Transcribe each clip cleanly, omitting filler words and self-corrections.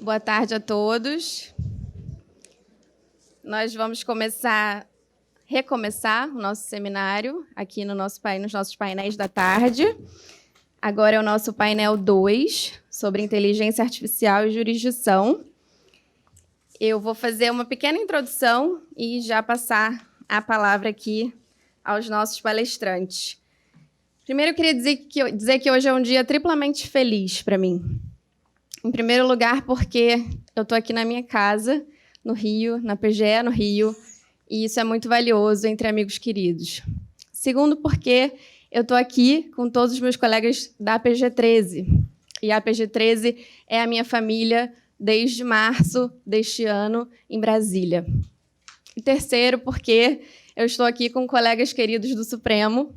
Boa tarde a todos. Nós vamos recomeçar o nosso seminário aqui nos nossos painéis da tarde. Agora é o nosso painel 2, sobre inteligência artificial e jurisdição. Eu vou fazer uma pequena introdução e já passar a palavra aqui aos nossos palestrantes. Primeiro, eu queria dizer que hoje é um dia triplamente feliz para mim. Em primeiro lugar, porque eu estou aqui na minha casa, no Rio, na PGE no Rio, e isso é muito valioso entre amigos queridos. Segundo, porque eu estou aqui com todos os meus colegas da PG13, e a PG13 é a minha família desde março deste ano em Brasília. E terceiro, porque eu estou aqui com colegas queridos do Supremo,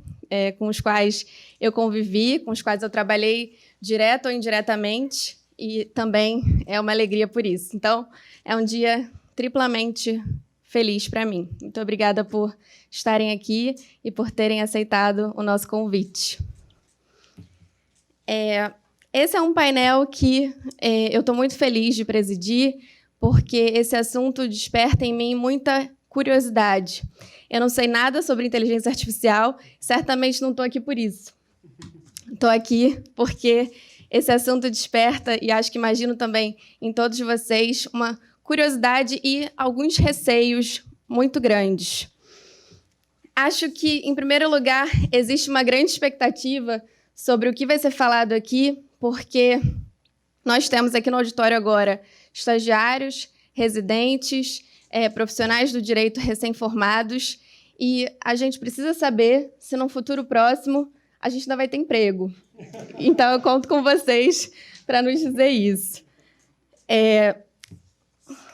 com os quais eu convivi, com os quais eu trabalhei direto ou indiretamente, e também é uma alegria por isso. Então, é um dia triplamente feliz para mim. Muito obrigada por estarem aqui e por terem aceitado o nosso convite. Esse é um painel que eu estou muito feliz de presidir, porque esse assunto desperta em mim muita curiosidade. Eu não sei nada sobre inteligência artificial, certamente não estou aqui por isso. Estou aqui porque esse assunto desperta, e acho que imagino também em todos vocês, uma curiosidade e alguns receios muito grandes. Acho que, em primeiro lugar, existe uma grande expectativa sobre o que vai ser falado aqui, porque nós temos aqui no auditório agora estagiários, residentes, profissionais do direito recém-formados, e a gente precisa saber se, num futuro próximo, a gente ainda vai ter emprego. Então, eu conto com vocês para nos dizer isso.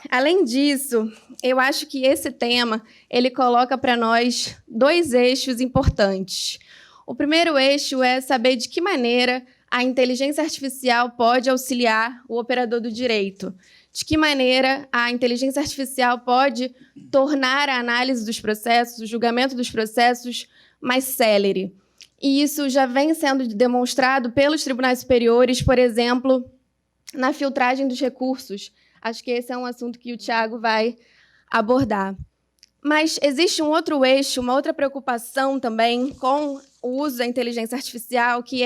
Além disso, eu acho que esse tema ele coloca para nós dois eixos importantes. O primeiro eixo é saber de que maneira a inteligência artificial pode auxiliar o operador do direito. De que maneira a inteligência artificial pode tornar a análise dos processos, o julgamento dos processos mais célere. E isso já vem sendo demonstrado pelos tribunais superiores, por exemplo, na filtragem dos recursos. Acho que esse é um assunto que o Tiago vai abordar. Mas existe um outro eixo, uma outra preocupação também com o uso da inteligência artificial, que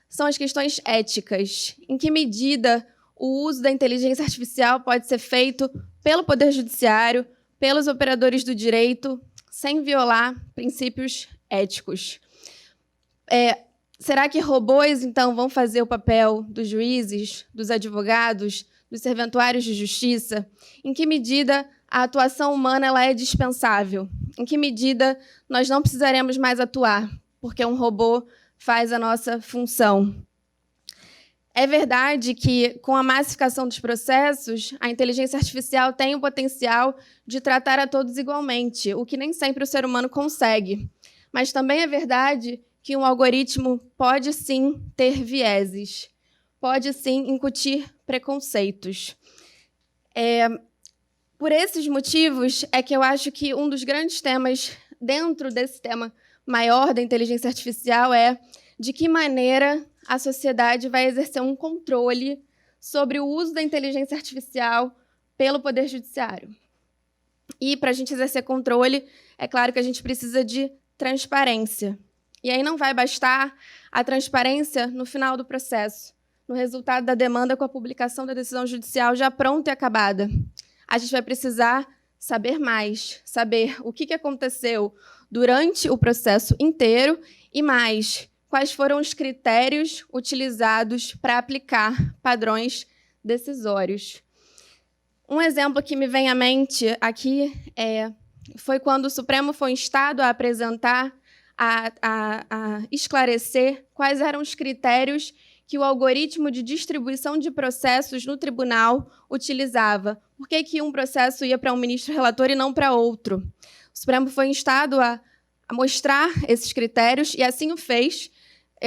são as questões éticas. Em que medida o uso da inteligência artificial pode ser feito pelo Poder Judiciário, pelos operadores do direito, sem violar princípios éticos? Será que robôs, então, vão fazer o papel dos juízes, dos advogados, dos serventuários de justiça? Em que medida a atuação humana ela é dispensável? Em que medida nós não precisaremos mais atuar, porque um robô faz a nossa função? É verdade que, com a massificação dos processos, a inteligência artificial tem o potencial de tratar a todos igualmente, o que nem sempre o ser humano consegue. Mas também é verdade que um algoritmo pode, sim, ter vieses, pode, sim, incutir preconceitos. Por esses motivos é que eu acho que um dos grandes temas dentro desse tema maior da inteligência artificial é de que maneira a sociedade vai exercer um controle sobre o uso da inteligência artificial pelo Poder Judiciário. E, para a gente exercer controle, é claro que a gente precisa de transparência. E aí não vai bastar a transparência no final do processo, no resultado da demanda com a publicação da decisão judicial já pronta e acabada. A gente vai precisar saber mais, saber o que aconteceu durante o processo inteiro e mais, quais foram os critérios utilizados para aplicar padrões decisórios. Um exemplo que me vem à mente aqui foi quando o Supremo foi instado a apresentar, a esclarecer quais eram os critérios que o algoritmo de distribuição de processos no tribunal utilizava. Por que um processo ia para um ministro relator e não para outro? O Supremo foi instado a mostrar esses critérios e assim o fez,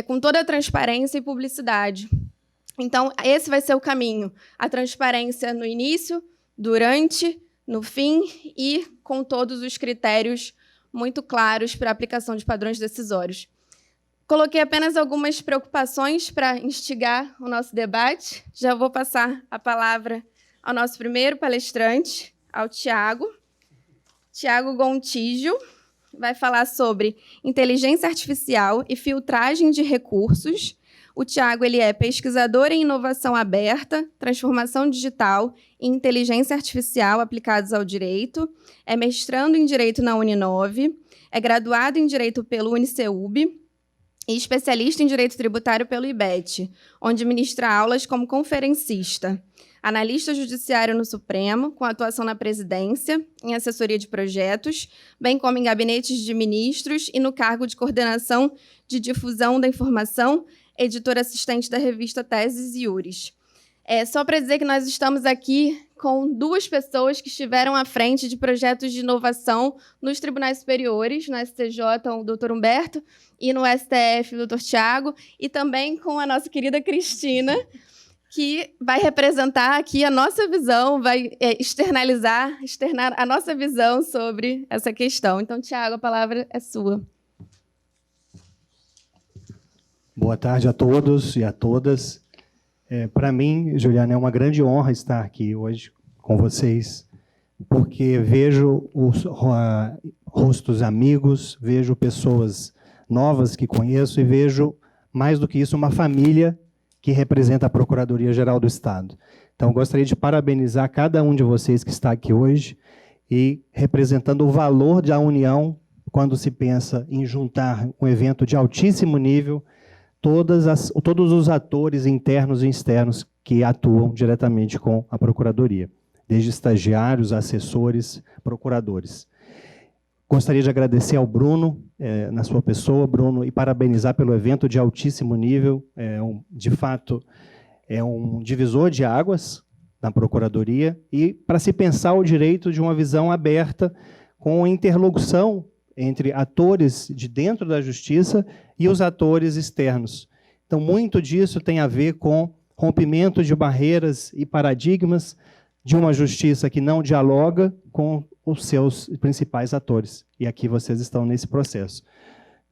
com toda a transparência e publicidade. Então, esse vai ser o caminho. A transparência no início, durante, no fim e com todos os critérios muito claros para a aplicação de padrões decisórios. Coloquei apenas algumas preocupações para instigar o nosso debate. Já vou passar a palavra ao nosso primeiro palestrante, ao Tiago Gontijo, vai falar sobre inteligência artificial e filtragem de recursos. O Tiago ele é pesquisador em inovação aberta, transformação digital e inteligência artificial aplicados ao direito, é mestrando em Direito na Uninove, é graduado em Direito pelo UniCeub e especialista em Direito Tributário pelo IBET, onde ministra aulas como conferencista. Analista judiciário no Supremo, com atuação na presidência, em assessoria de projetos, bem como em gabinetes de ministros e no cargo de coordenação de difusão da informação, editor assistente da revista Teses e Iures. Só para dizer que nós estamos aqui com duas pessoas que estiveram à frente de projetos de inovação nos tribunais superiores, no STJ, o doutor Humberto, e no STF, o doutor Tiago, e também com a nossa querida Cristina, que vai representar aqui a nossa visão, vai externar a nossa visão sobre essa questão. Então, Tiago, a palavra é sua. Boa tarde a todos e a todas. Para mim, Juliana, é uma grande honra estar aqui hoje com vocês, porque vejo os rostos amigos, vejo pessoas novas que conheço e vejo, mais do que isso, uma família que representa a Procuradoria-Geral do Estado. Então, gostaria de parabenizar cada um de vocês que está aqui hoje e representando o valor da união quando se pensa em juntar um evento de altíssimo nível, todos os atores internos e externos que atuam diretamente com a Procuradoria, desde estagiários, assessores, procuradores. Gostaria de agradecer ao Bruno, na sua pessoa, Bruno, e parabenizar pelo evento de altíssimo nível. De fato, é um divisor de águas na Procuradoria e para se pensar o direito de uma visão aberta com interlocução entre atores de dentro da Justiça e os atores externos. Então, muito disso tem a ver com rompimento de barreiras e paradigmas de uma Justiça que não dialoga com os seus principais atores. E aqui vocês estão nesse processo.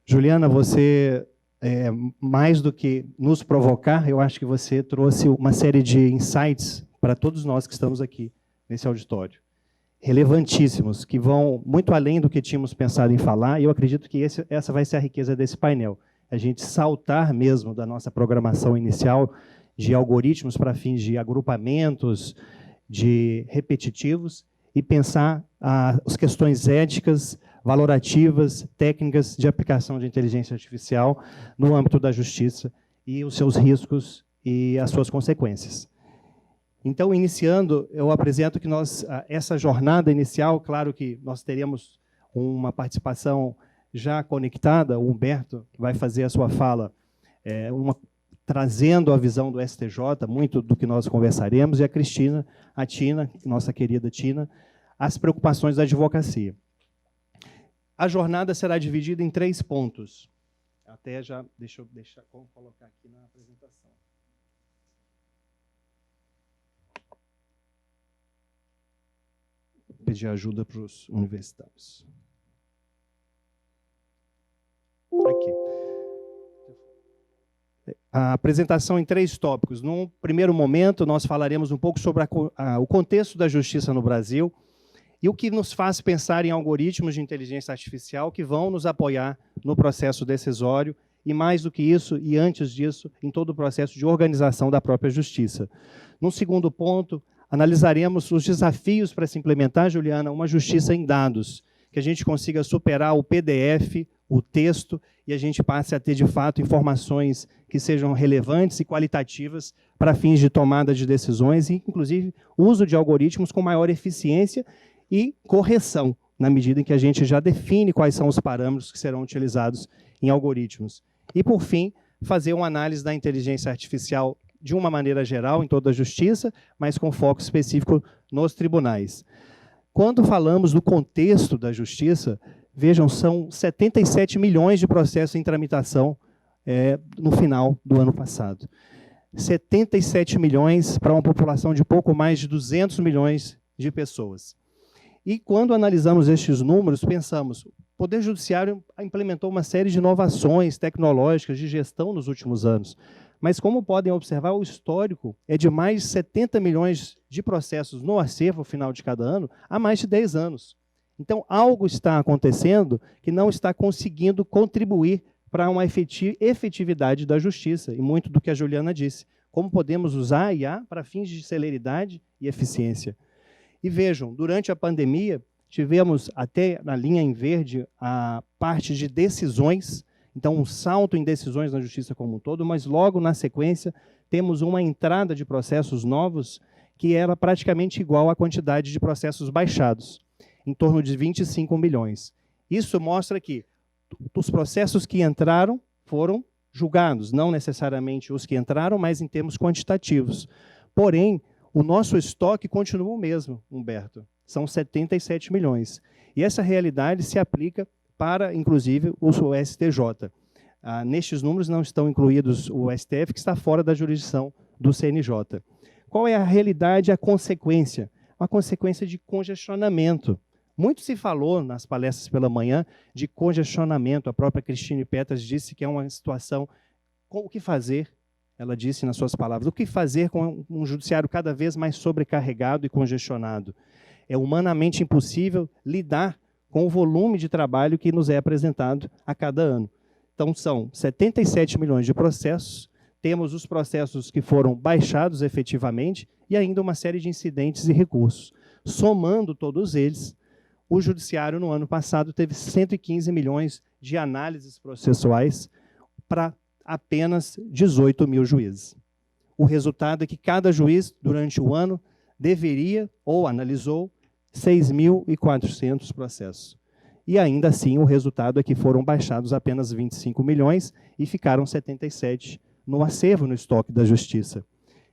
Juliana, você, mais do que nos provocar, eu acho que você trouxe uma série de insights para todos nós que estamos aqui nesse auditório, relevantíssimos, que vão muito além do que tínhamos pensado em falar, e eu acredito que essa vai ser a riqueza desse painel. A gente saltar mesmo da nossa programação inicial de algoritmos para fins de agrupamentos, de repetitivos, e pensar as questões éticas, valorativas, técnicas de aplicação de inteligência artificial no âmbito da justiça e os seus riscos e as suas consequências. Então, iniciando, eu apresento que essa jornada inicial, claro que nós teremos uma participação já conectada, o Humberto vai fazer a sua fala, trazendo a visão do STJ, muito do que nós conversaremos, e a Cristina, a Tina, nossa querida Tina, as preocupações da advocacia. A jornada será dividida em 3 pontos. Até já, deixa eu colocar aqui na apresentação. Vou pedir ajuda para os universitários. Aqui. A apresentação em 3 tópicos. Num primeiro momento, nós falaremos um pouco sobre o contexto da justiça no Brasil e o que nos faz pensar em algoritmos de inteligência artificial que vão nos apoiar no processo decisório e, mais do que isso, e antes disso, em todo o processo de organização da própria justiça. Num segundo ponto, analisaremos os desafios para se implementar, Juliana, uma justiça em dados, que a gente consiga superar o PDF, o texto, e a gente passe a ter, de fato, informações que sejam relevantes e qualitativas para fins de tomada de decisões e, inclusive, uso de algoritmos com maior eficiência e correção, na medida em que a gente já define quais são os parâmetros que serão utilizados em algoritmos. E, por fim, fazer uma análise da inteligência artificial de uma maneira geral em toda a justiça, mas com foco específico nos tribunais. Quando falamos do contexto da justiça, vejam, são 77 milhões de processos em tramitação no final do ano passado. 77 milhões para uma população de pouco mais de 200 milhões de pessoas. E quando analisamos estes números, pensamos, o Poder Judiciário implementou uma série de inovações tecnológicas de gestão nos últimos anos, Mas, como podem observar, o histórico é de mais de 70 milhões de processos no acervo, ao final de cada ano, há mais de 10 anos. Então, algo está acontecendo que não está conseguindo contribuir para uma efetividade da justiça, e muito do que a Juliana disse. Como podemos usar a IA para fins de celeridade e eficiência. E vejam, durante a pandemia, tivemos até na linha em verde a parte de decisões, então um salto em decisões na justiça como um todo, mas logo na sequência temos uma entrada de processos novos que era praticamente igual à quantidade de processos baixados, em torno de 25 milhões. Isso mostra que os processos que entraram foram julgados, não necessariamente os que entraram, mas em termos quantitativos. Porém, o nosso estoque continua o mesmo, Humberto. São 77 milhões. E essa realidade se aplica para, inclusive, o STJ. Nestes números não estão incluídos o STF, que está fora da jurisdição do CNJ. Qual é a realidade, a consequência? Uma consequência de congestionamento. Muito se falou nas palestras pela manhã de congestionamento. A própria Cristine Petras disse que é uma situação com o que fazer. Ela disse nas suas palavras, o que fazer com um judiciário cada vez mais sobrecarregado e congestionado? É humanamente impossível lidar com o volume de trabalho que nos é apresentado a cada ano. Então, são 77 milhões de processos, temos os processos que foram baixados efetivamente e ainda uma série de incidentes e recursos. Somando todos eles, o judiciário, no ano passado, teve 115 milhões de análises processuais para apenas 18 mil juízes. O resultado é que cada juiz, durante o ano, deveria ou analisou 6.400 processos. E ainda assim, o resultado é que foram baixados apenas 25 milhões e ficaram 77 no acervo, no estoque da Justiça.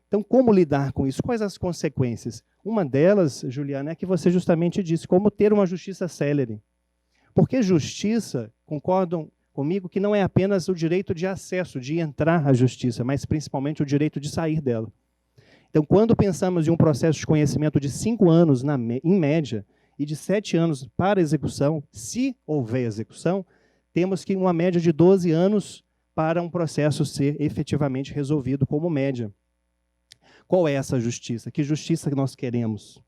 Então, como lidar com isso? Quais as consequências? Uma delas, Juliana, é que você justamente disse, como ter uma justiça célere. Porque justiça, concordam comigo, que não é apenas o direito de acesso, de entrar à justiça, mas principalmente o direito de sair dela. Então, quando pensamos em um processo de conhecimento de 5 anos, em média, e de 7 anos para execução, se houver execução, temos que uma média de 12 anos para um processo ser efetivamente resolvido como média. Qual é essa justiça? Que justiça que nós queremos?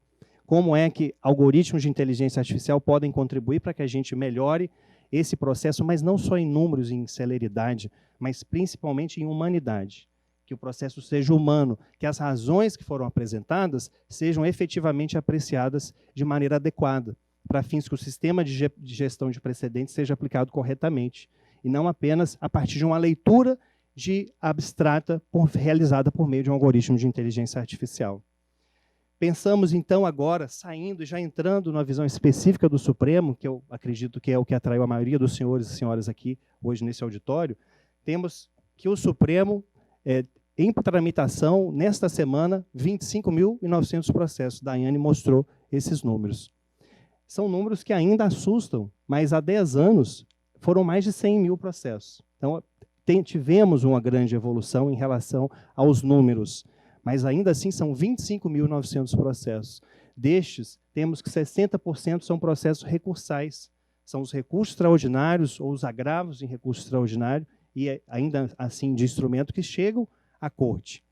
Como é que algoritmos de inteligência artificial podem contribuir para que a gente melhore esse processo, mas não só em números e em celeridade, mas principalmente em humanidade? Que o processo seja humano, que as razões que foram apresentadas sejam efetivamente apreciadas de maneira adequada, para fins que o sistema de gestão de precedentes seja aplicado corretamente, e não apenas a partir de uma leitura abstrata realizada por meio de um algoritmo de inteligência artificial. Pensamos, então, agora, saindo e já entrando na visão específica do Supremo, que eu acredito que é o que atraiu a maioria dos senhores e senhoras aqui hoje nesse auditório, temos que o Supremo em tramitação, nesta semana, 25.900 processos. Daiane mostrou esses números. São números que ainda assustam, mas há 10 anos foram mais de 100 mil processos. Então, tivemos uma grande evolução em relação aos números, mas ainda assim são 25.900 processos. Destes, temos que 60% são processos recursais, são os recursos extraordinários ou os agravos em recurso extraordinário, e ainda assim de instrumento que chegam à corte.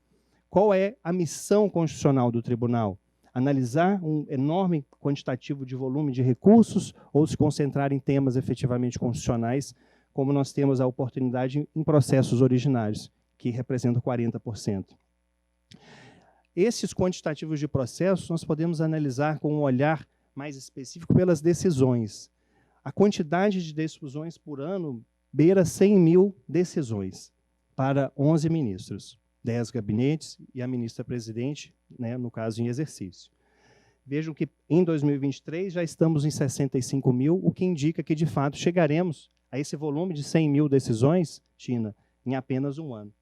Qual é a missão constitucional do tribunal? Analisar um enorme quantitativo de volume de recursos ou se concentrar em temas efetivamente constitucionais, como nós temos a oportunidade em processos originários, que representam 40%. Esses quantitativos de processos nós podemos analisar com um olhar mais específico pelas decisões. A quantidade de decisões por ano beira 100 mil decisões para 11 ministros, 10 gabinetes e a ministra-presidente, né, no caso, em exercício. Vejam que em 2023 já estamos em 65 mil, o que indica que, de fato, chegaremos a esse volume de 100 mil decisões, Tina, em apenas um ano.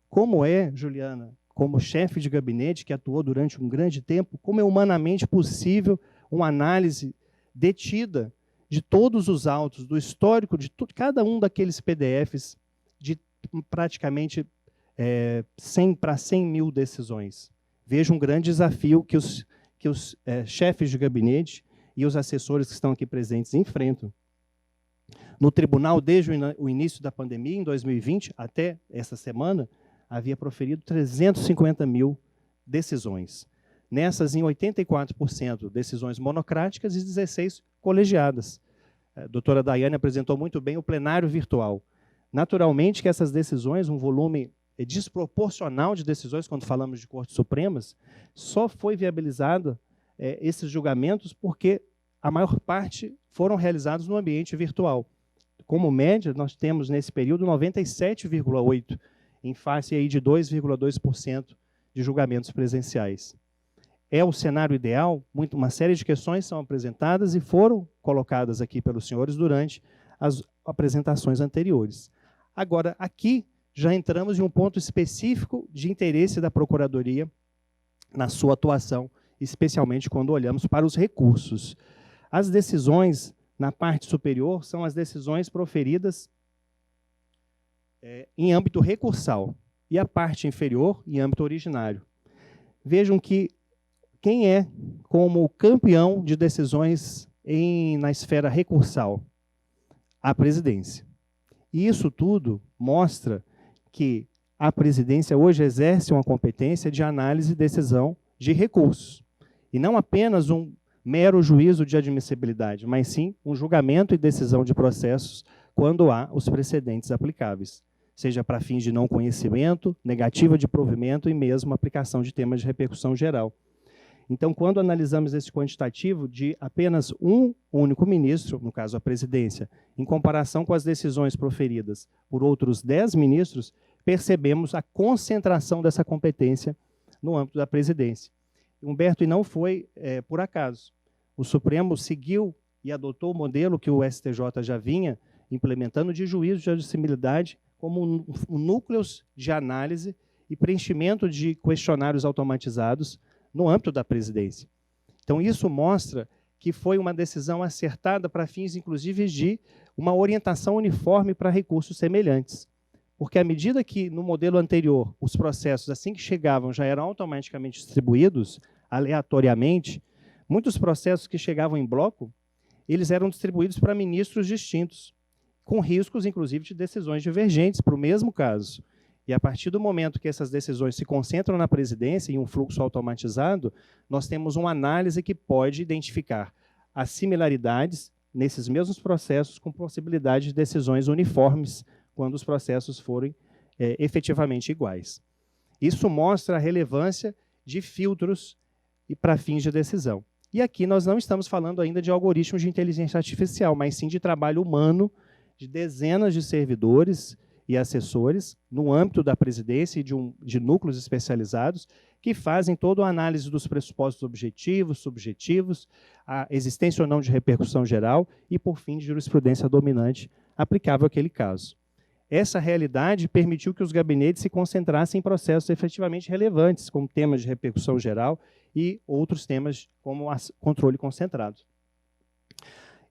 Como é, Juliana, como chefe de gabinete que atuou durante um grande tempo, como é humanamente possível uma análise detida de todos os autos, do histórico de cada um daqueles PDFs, de praticamente 100 para 100 mil decisões? Vejo um grande desafio que os chefes de gabinete e os assessores que estão aqui presentes enfrentam. No tribunal, desde o início da pandemia, em 2020, até essa semana, havia proferido 350 mil decisões. Nessas, em 84% decisões monocráticas e 16 colegiadas. A doutora Daiane apresentou muito bem o plenário virtual. Naturalmente que essas decisões, um volume desproporcional de decisões, quando falamos de Cortes Supremas, só foi viabilizado esses julgamentos porque a maior parte foram realizados no ambiente virtual. Como média, nós temos nesse período 97,8%, em face aí de 2,2% de julgamentos presenciais. É o cenário ideal? Uma série de questões são apresentadas e foram colocadas aqui pelos senhores durante as apresentações anteriores. Agora, aqui já entramos em um ponto específico de interesse da Procuradoria na sua atuação, especialmente quando olhamos para os recursos. As decisões na parte superior são as decisões proferidas em âmbito recursal e a parte inferior em âmbito originário. Vejam que quem é como campeão de decisões na esfera recursal? A presidência. E isso tudo mostra que a presidência hoje exerce uma competência de análise e decisão de recursos. E não apenas um mero juízo de admissibilidade, mas sim um julgamento e decisão de processos quando há os precedentes aplicáveis, seja para fins de não conhecimento, negativa de provimento e mesmo aplicação de temas de repercussão geral. Então, quando analisamos esse quantitativo de apenas um único ministro, no caso a presidência, em comparação com as decisões proferidas por outros 10 ministros, percebemos a concentração dessa competência no âmbito da presidência. Humberto, e não foi por acaso. O Supremo seguiu e adotou o modelo que o STJ já vinha implementando de juízo de admissibilidade como núcleos de análise e preenchimento de questionários automatizados no âmbito da presidência. Então, isso mostra que foi uma decisão acertada para fins, inclusive, de uma orientação uniforme para recursos semelhantes. Porque, à medida que, no modelo anterior, os processos, assim que chegavam, já eram automaticamente distribuídos, aleatoriamente, muitos processos que chegavam em bloco, eles eram distribuídos para ministros distintos, com riscos, inclusive, de decisões divergentes para o mesmo caso. E, a partir do momento que essas decisões se concentram na presidência, em um fluxo automatizado, nós temos uma análise que pode identificar as similaridades nesses mesmos processos com possibilidade de decisões uniformes quando os processos forem efetivamente iguais. Isso mostra a relevância de filtros e para fins de decisão. E aqui nós não estamos falando ainda de algoritmos de inteligência artificial, mas sim de trabalho humano de dezenas de servidores e assessores no âmbito da presidência e de núcleos especializados que fazem toda a análise dos pressupostos objetivos, subjetivos, a existência ou não de repercussão geral e, por fim, de jurisprudência dominante aplicável àquele caso. Essa realidade permitiu que os gabinetes se concentrassem em processos efetivamente relevantes, como temas de repercussão geral e outros temas como controle concentrado.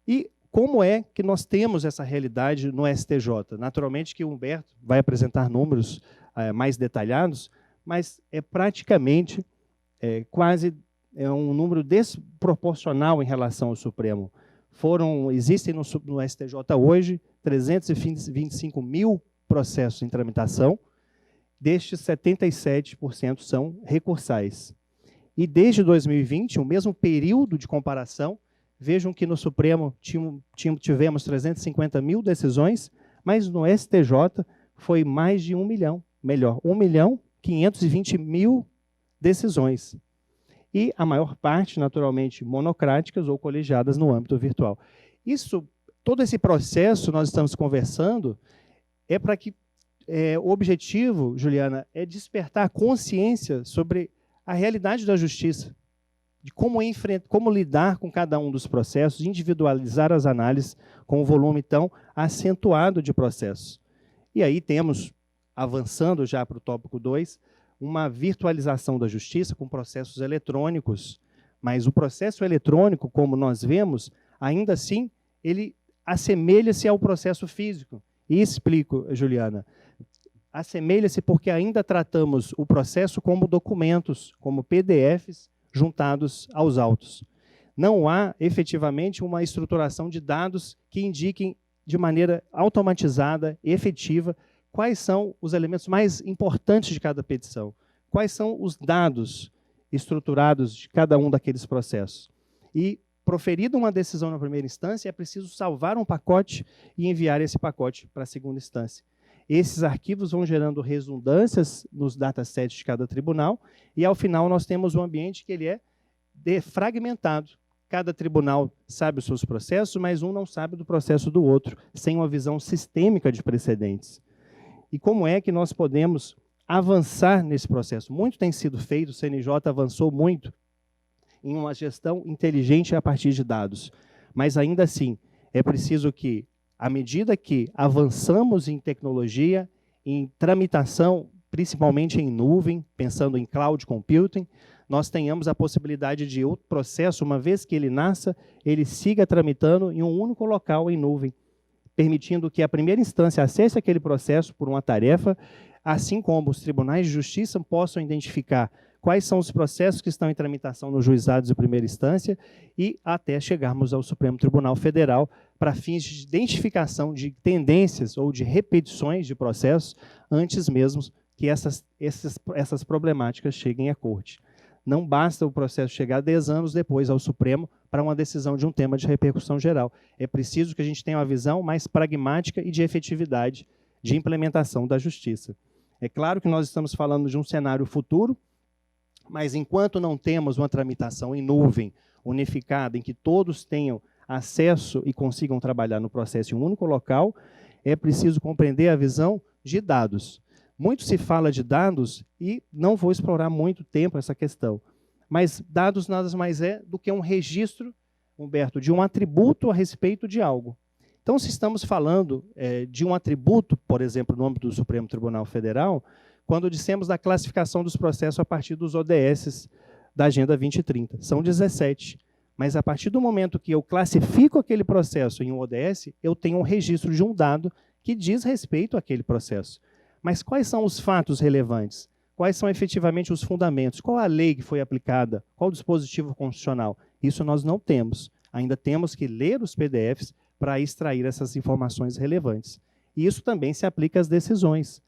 E como é que nós temos essa realidade no STJ? Naturalmente que o Humberto vai apresentar números mais detalhados, mas é praticamente quase um número desproporcional em relação ao Supremo. Existem no STJ hoje 325 mil processos em tramitação, destes 77% são recursais. E desde 2020, o mesmo período de comparação, vejam que no Supremo tivemos 350 mil decisões, mas no STJ foi mais de 1 milhão, melhor, 1.520.000 decisões. E a maior parte, naturalmente, monocráticas ou colegiadas no âmbito virtual. Todo esse processo, nós estamos conversando, é para que o objetivo, Juliana, é despertar a consciência sobre a realidade da justiça, de como lidar com cada um dos processos, individualizar as análises com um volume tão acentuado de processos. E aí temos, avançando já para o tópico 2, uma virtualização da justiça com processos eletrônicos. Mas o processo eletrônico, como nós vemos, ainda assim, ele assemelha-se ao processo físico. E explico, Juliana. Assemelha-se porque ainda tratamos o processo como documentos, como PDFs, juntados aos autos. Não há, efetivamente, uma estruturação de dados que indiquem de maneira automatizada, efetiva, quais são os elementos mais importantes de cada petição, quais são os dados estruturados de cada um daqueles processos. E, proferida uma decisão na primeira instância, é preciso salvar um pacote e enviar esse pacote para a segunda instância. Esses arquivos vão gerando redundâncias nos datasets de cada tribunal, e, ao final, nós temos um ambiente que ele é fragmentado. Cada tribunal sabe os seus processos, mas um não sabe do processo do outro, sem uma visão sistêmica de precedentes. E como é que nós podemos avançar nesse processo? Muito tem sido feito, o CNJ avançou muito em uma gestão inteligente a partir de dados, mas ainda assim é preciso que, à medida que avançamos em tecnologia, em tramitação, principalmente em nuvem, pensando em cloud computing, nós tenhamos a possibilidade de o processo, uma vez que ele nasça, ele siga tramitando em um único local em nuvem, permitindo que a primeira instância acesse aquele processo por uma tarefa, assim como os tribunais de justiça possam identificar quais são os processos que estão em tramitação nos juizados de primeira instância e até chegarmos ao Supremo Tribunal Federal para fins de identificação de tendências ou de repetições de processos antes mesmo que essas problemáticas cheguem à corte. Não basta o processo chegar 10 anos depois ao Supremo para uma decisão de um tema de repercussão geral. É preciso que a gente tenha uma visão mais pragmática e de efetividade de implementação da justiça. É claro que nós estamos falando de um cenário futuro, mas enquanto não temos uma tramitação em nuvem, unificada, em que todos tenham acesso e consigam trabalhar no processo em um único local, é preciso compreender a visão de dados. Muito se fala de dados e não vou explorar muito tempo essa questão. Mas dados nada mais é do que um registro, Humberto, de um atributo a respeito de algo. Então, se estamos falando de um atributo, por exemplo, no âmbito do Supremo Tribunal Federal, quando dissemos da classificação dos processos a partir dos ODS da Agenda 2030. São 17. Mas a partir do momento que eu classifico aquele processo em um ODS, eu tenho um registro de um dado que diz respeito àquele processo. Mas quais são os fatos relevantes? Quais são efetivamente os fundamentos? Qual a lei que foi aplicada? Qual o dispositivo constitucional? Isso nós não temos. Ainda temos que ler os PDFs para extrair essas informações relevantes. E isso também se aplica às decisões.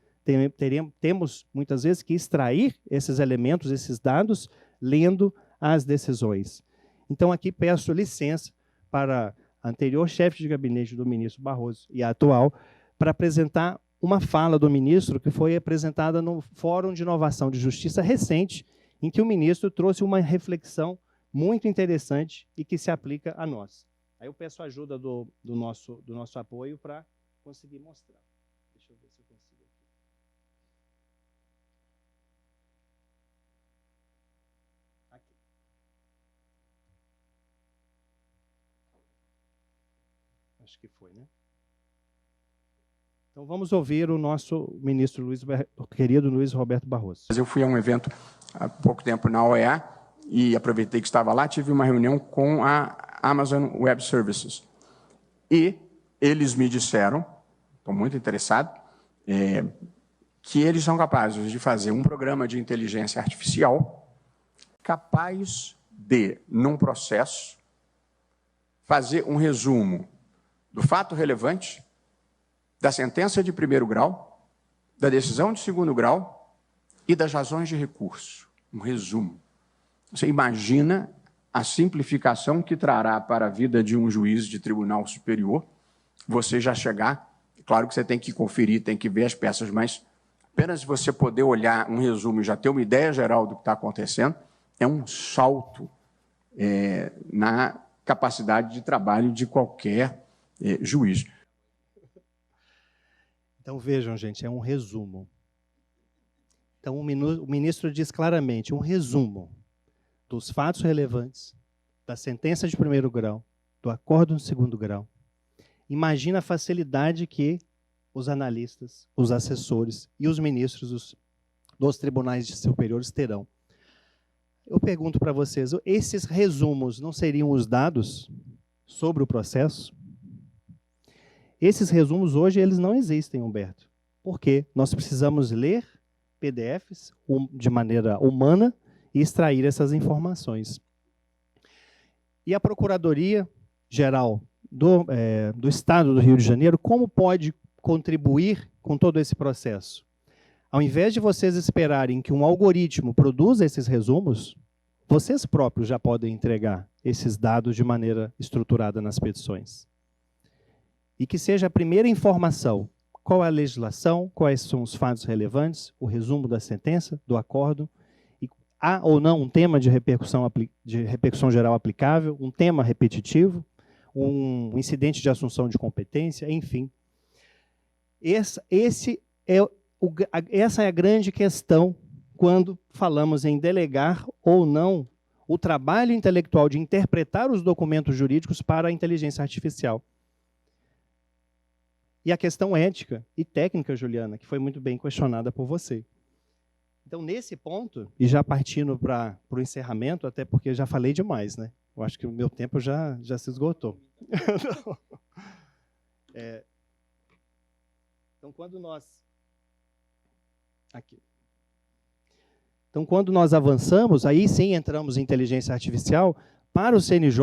Temos, muitas vezes, que extrair esses elementos, esses dados, lendo as decisões. Então, aqui peço licença para a anterior chefe de gabinete do ministro Barroso e a atual, para apresentar uma fala do ministro que foi apresentada no Fórum de Inovação de Justiça recente, em que o ministro trouxe uma reflexão muito interessante e que se aplica a nós. Aí eu peço a ajuda do nosso apoio para conseguir mostrar. Deixa eu ver se eu consigo aqui. Aqui. Acho que foi, né? Então vamos ouvir o nosso ministro querido Luiz Roberto Barroso. Eu fui a um evento há pouco tempo na OEA e aproveitei que estava lá, tive uma reunião com a Amazon Web Services. E eles me disseram, estou muito interessado, que eles são capazes de fazer um programa de inteligência artificial capaz de, num processo, fazer um resumo do fato relevante, da sentença de primeiro grau, da decisão de segundo grau e das razões de recurso. Um resumo. Você imagina a simplificação que trará para a vida de um juiz de tribunal superior, você já chegar, claro que você tem que conferir, tem que ver as peças, mas apenas você poder olhar um resumo e já ter uma ideia geral do que está acontecendo, é um salto na capacidade de trabalho de qualquer juiz. Então, vejam, gente, é um resumo. Então, o ministro diz claramente, um resumo dos fatos relevantes, da sentença de primeiro grau, do acordo de segundo grau. Imagina a facilidade que os analistas, os assessores e os ministros dos tribunais superiores terão. Eu pergunto para vocês, esses resumos não seriam os dados sobre o processo? Esses resumos hoje eles não existem, Humberto. Por quê? Nós precisamos ler PDFs de maneira humana e extrair essas informações. E a Procuradoria-Geral do Estado do Rio de Janeiro, como pode contribuir com todo esse processo? Ao invés de vocês esperarem que um algoritmo produza esses resumos, vocês próprios já podem entregar esses dados de maneira estruturada nas petições. E que seja a primeira informação, qual é a legislação, quais são os fatos relevantes, o resumo da sentença, do acórdão, e há ou não um tema de repercussão geral aplicável, um tema repetitivo, um incidente de assunção de competência, enfim. Essa é a grande questão quando falamos em delegar ou não o trabalho intelectual de interpretar os documentos jurídicos para a inteligência artificial. E a questão ética e técnica, Juliana, que foi muito bem questionada por você. Então, nesse ponto, e já partindo para o encerramento, até porque já falei demais, né? Eu acho que o meu tempo já se esgotou. Então, quando nós avançamos, aí sim entramos em inteligência artificial, para o CNJ,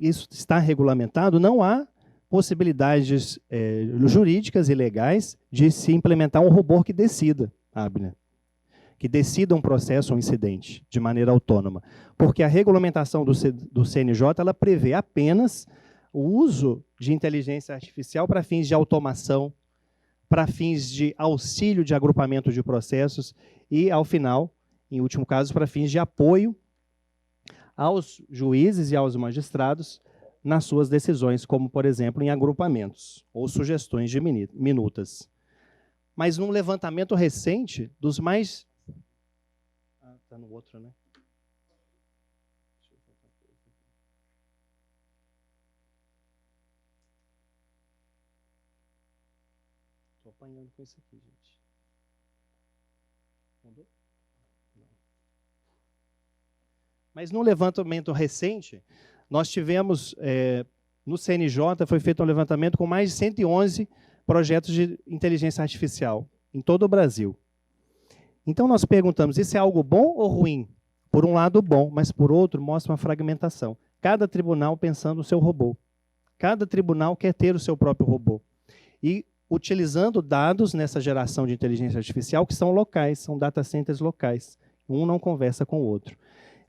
isso está regulamentado, não há possibilidades jurídicas e legais de se implementar um robô que decida, Abner, que decida um processo ou um incidente de maneira autônoma. Porque a regulamentação do CNJ ela prevê apenas o uso de inteligência artificial para fins de automação, para fins de auxílio de agrupamento de processos e, ao final, em último caso, para fins de apoio aos juízes e aos magistrados nas suas decisões, como, por exemplo, em agrupamentos ou sugestões de minutas. Mas num levantamento recente dos mais... está no outro, né? Estou apanhando com isso aqui, gente. Mudou? Não. Mas num levantamento recente, nós tivemos, no CNJ, foi feito um levantamento com mais de 111 projetos de inteligência artificial em todo o Brasil. Então, nós perguntamos, isso é algo bom ou ruim? Por um lado, bom, mas por outro, mostra uma fragmentação. Cada tribunal pensando no seu robô. Cada tribunal quer ter o seu próprio robô. E utilizando dados nessa geração de inteligência artificial que são locais, são data centers locais. Um não conversa com o outro.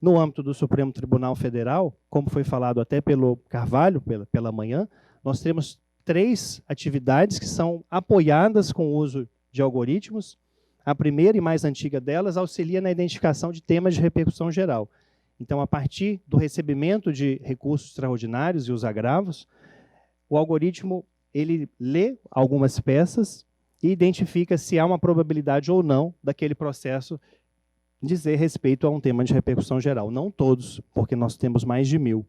No âmbito do Supremo Tribunal Federal, como foi falado até pelo Carvalho, pela manhã, nós temos 3 atividades que são apoiadas com o uso de algoritmos. A primeira e mais antiga delas auxilia na identificação de temas de repercussão geral. Então, a partir do recebimento de recursos extraordinários e os agravos, o algoritmo ele lê algumas peças e identifica se há uma probabilidade ou não daquele processo dizer respeito a um tema de repercussão geral. Não todos, porque nós temos mais de 1000.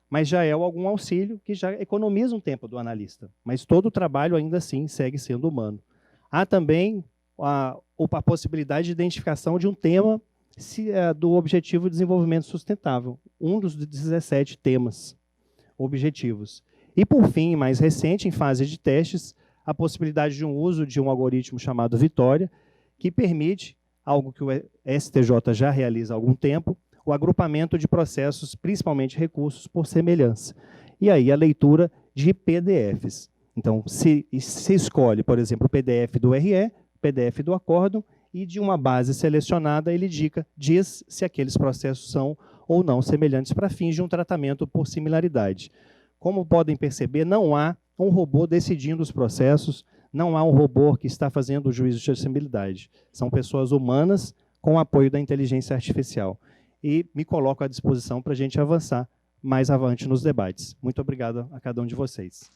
Mas já é algum auxílio que já economiza um tempo do analista. Mas todo o trabalho, ainda assim, segue sendo humano. Há também a possibilidade de identificação de um tema do Objetivo de Desenvolvimento Sustentável, um dos 17 temas objetivos. E, por fim, mais recente, em fase de testes, a possibilidade de um uso de um algoritmo chamado Vitória, que permite, algo que o STJ já realiza há algum tempo, o agrupamento de processos, principalmente recursos, por semelhança. E aí a leitura de PDFs. Então, se escolhe, por exemplo, o PDF do RE, PDF do acórdão, e de uma base selecionada, ele diz se aqueles processos são ou não semelhantes para fins de um tratamento por similaridade. Como podem perceber, não há um robô decidindo os processos, não há um robô que está fazendo o juízo de acessibilidade. São pessoas humanas com o apoio da inteligência artificial. E me coloco à disposição para a gente avançar mais avante nos debates. Muito obrigado a cada um de vocês.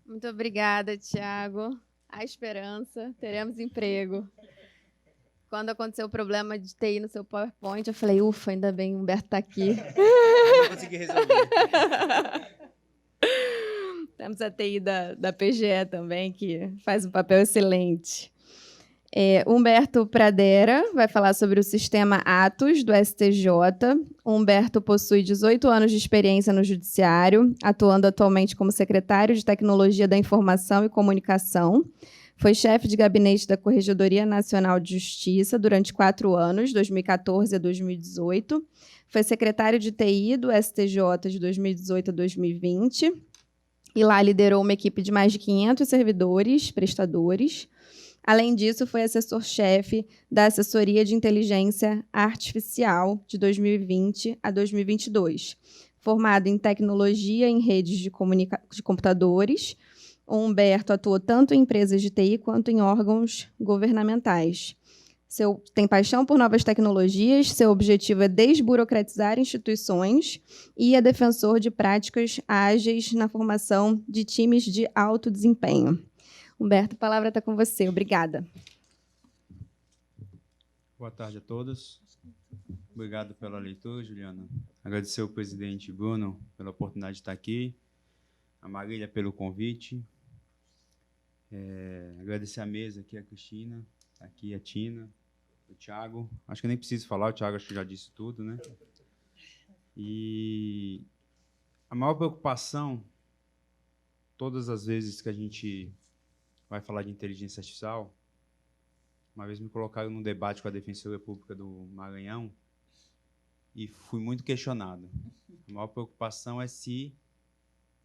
Muito obrigada, Tiago. Há esperança, teremos emprego. Quando aconteceu o problema de TI no seu PowerPoint, eu falei, ufa, ainda bem, o Humberto está aqui. Não consegui resolver. Temos a TI da PGE também, que faz um papel excelente. Humberto Pradera vai falar sobre o sistema Atos do STJ. Humberto possui 18 anos de experiência no Judiciário, atuando atualmente como secretário de Tecnologia da Informação e Comunicação. Foi chefe de gabinete da Corregedoria Nacional de Justiça durante 4 anos, 2014 a 2018. Foi secretário de TI do STJ de 2018 a 2020. E lá liderou uma equipe de mais de 500 servidores, prestadores. Além disso, foi assessor-chefe da Assessoria de Inteligência Artificial de 2020 a 2022. Formado em tecnologia em redes de computadores, o Humberto atuou tanto em empresas de TI quanto em órgãos governamentais. Tem paixão por novas tecnologias, seu objetivo é desburocratizar instituições e é defensor de práticas ágeis na formação de times de alto desempenho. Humberto, a palavra está com você. Obrigada. Boa tarde a todos. Obrigado pela leitura, Juliana. Agradecer ao presidente Bruno pela oportunidade de estar aqui, a Marília pelo convite. Agradecer a mesa aqui, a Cristina, aqui a Tina, o Thiago. Acho que eu nem preciso falar, o Thiago acho que já disse tudo, né? E a maior preocupação, todas as vezes que a gente vai falar de inteligência artificial, uma vez me colocaram num debate com a Defensoria Pública do Maranhão e fui muito questionado. A maior preocupação é se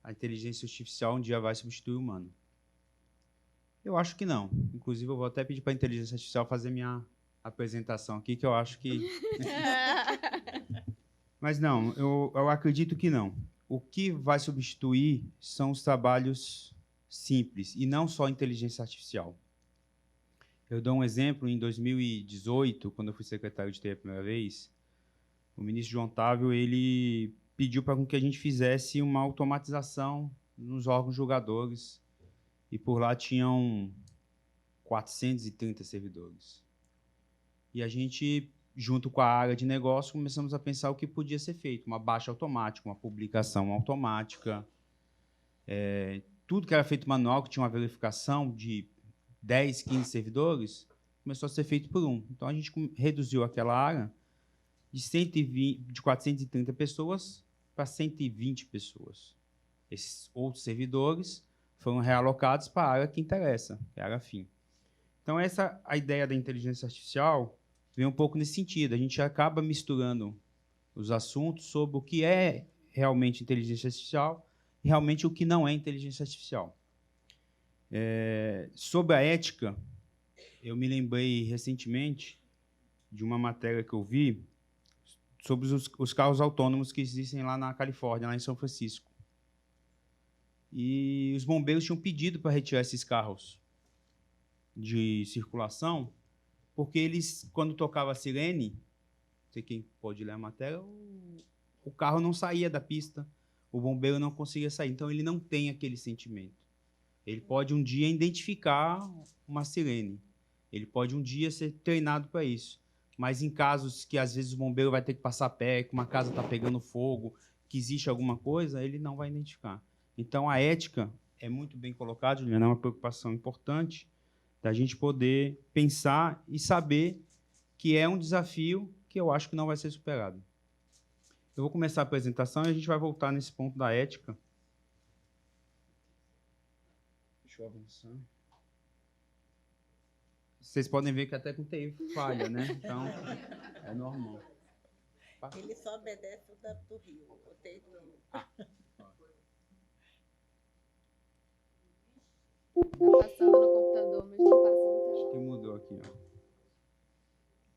a inteligência artificial um dia vai substituir o humano. Eu acho que não. Inclusive, eu vou até pedir para a inteligência artificial fazer minha apresentação aqui, que eu acho que... Mas não, eu acredito que não. O que vai substituir são os trabalhos simples, e não só a inteligência artificial. Eu dou um exemplo, em 2018, quando eu fui secretário de TI a primeira vez, o ministro João Otávio, ele pediu para que a gente fizesse uma automatização nos órgãos julgadores, e por lá tinham 430 servidores. E a gente, junto com a área de negócio, começamos a pensar o que podia ser feito, uma baixa automática, uma publicação automática, tudo que era feito manual, que tinha uma verificação de 10, 15 servidores, começou a ser feito por um. Então, a gente reduziu aquela área de 430 pessoas para 120 pessoas. Esses outros servidores foram realocados para a área que interessa, que é a área fim. Então, a ideia da inteligência artificial vem um pouco nesse sentido. A gente acaba misturando os assuntos sobre o que é realmente inteligência artificial e realmente o que não é inteligência artificial. Sobre a ética, eu me lembrei recentemente de uma matéria que eu vi sobre os carros autônomos que existem lá na Califórnia, lá em São Francisco. E os bombeiros tinham pedido para retirar esses carros de circulação, porque eles, quando tocava a sirene, não sei quem pode ler a matéria, o carro não saía da pista, o bombeiro não conseguia sair. Então, ele não tem aquele sentimento. Ele pode um dia identificar uma sirene, ele pode um dia ser treinado para isso, mas em casos que às vezes o bombeiro vai ter que passar a pé, que uma casa está pegando fogo, que existe alguma coisa, ele não vai identificar. Então, a ética é muito bem colocada, Juliana, é uma preocupação importante da gente poder pensar e saber que é um desafio que eu acho que não vai ser superado. Eu vou começar a apresentação e a gente vai voltar nesse ponto da ética. Deixa eu avançar. Vocês podem ver que até com TI falha, né? Então, é normal. Ele só obedece o do Rio, o TI do Rio. Está passando no computador, mas não passa no Acho que mudou aqui, ó.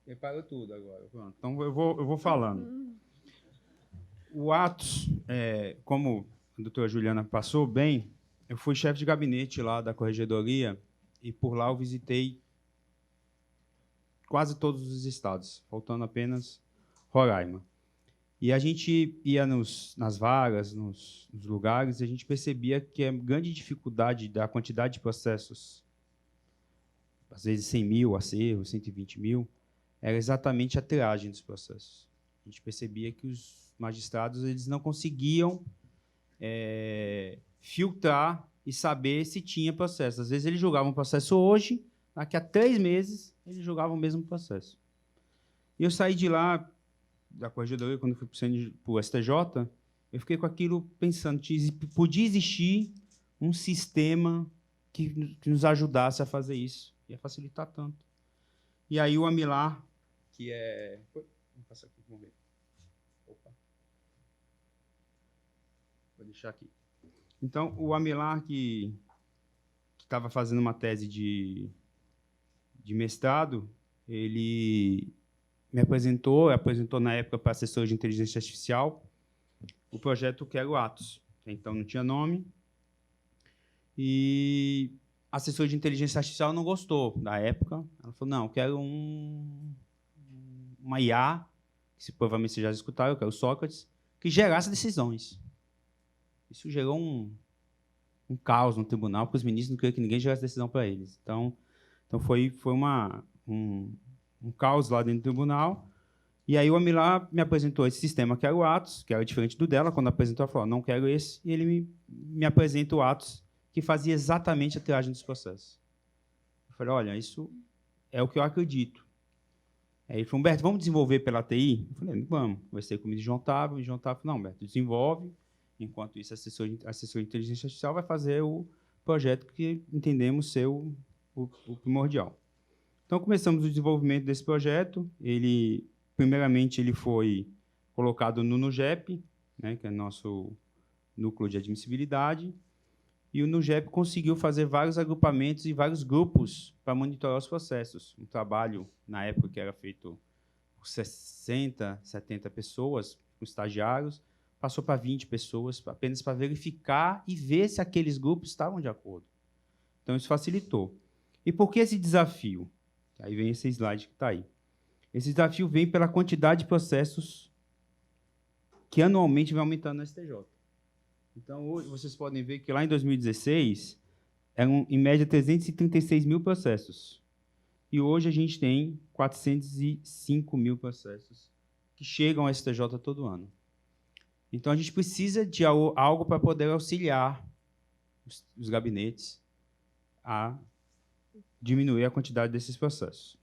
Reparou tudo agora. Pronto. Então, eu vou falando. O Atos, como a doutora Juliana passou bem, eu fui chefe de gabinete lá da Corregedoria e por lá eu visitei quase todos os estados, faltando apenas Roraima. E a gente ia nas vagas, nos lugares, e a gente percebia que a grande dificuldade da quantidade de processos, às vezes 100 mil acervos, 120 mil, era exatamente a triagem dos processos. A gente percebia que os magistrados eles não conseguiam filtrar e saber se tinha processo. Às vezes, eles julgavam um processo hoje, daqui a 3 meses, eles julgavam o mesmo processo. E eu saí de lá, da Corregedoria, quando fui para o STJ, eu fiquei com aquilo pensando, podia existir um sistema que nos ajudasse a fazer isso. Ia facilitar tanto. E aí o Amilar, que é... Vou passar aqui, vamos ver. Opa. Vou deixar aqui. Então, o Amilar, que estava fazendo uma tese de mestrado, ele me apresentou na época para assessor de inteligência artificial, o projeto Quero Atos. Então, não tinha nome. E a assessor de inteligência artificial não gostou da época. Ela falou, não, eu quero uma IA, que provavelmente vocês já escutaram, eu quero Sócrates, que gerasse decisões. Isso gerou um caos no tribunal, porque os ministros não queriam que ninguém gerasse decisão para eles. Então foi um caos lá dentro do tribunal. E aí o Amilar me apresentou esse sistema que era o Atos, que era diferente do dela. Quando apresentou, ela falou, não quero esse. E ele me apresenta o Atos, que fazia exatamente a triagem dos processos. Eu falei, olha, isso é o que eu acredito. Aí ele falou, Humberto, vamos desenvolver pela TI? Eu falei, vamos. Conversei com o João Otávio. O João Otávio falou, não, Humberto, desenvolve. Enquanto isso, assessor de inteligência artificial vai fazer o projeto que entendemos ser o primordial. Então, começamos o desenvolvimento desse projeto. Primeiramente, ele foi colocado no NUGEP, né, que é nosso núcleo de admissibilidade, e o NUGEP conseguiu fazer vários agrupamentos e vários grupos para monitorar os processos. Um trabalho, na época, que era feito por 60, 70 pessoas, com estagiários, passou para 20 pessoas, apenas para verificar e ver se aqueles grupos estavam de acordo. Então, isso facilitou. E por que esse desafio? Aí vem esse slide que está aí. Esse desafio vem pela quantidade de processos que anualmente vem aumentando no STJ. Então, hoje, vocês podem ver que lá em 2016, eram, em média, 336 mil processos. E hoje a gente tem 405 mil processos que chegam ao STJ todo ano. Então, a gente precisa de algo para poder auxiliar os gabinetes a diminuir a quantidade desses processos.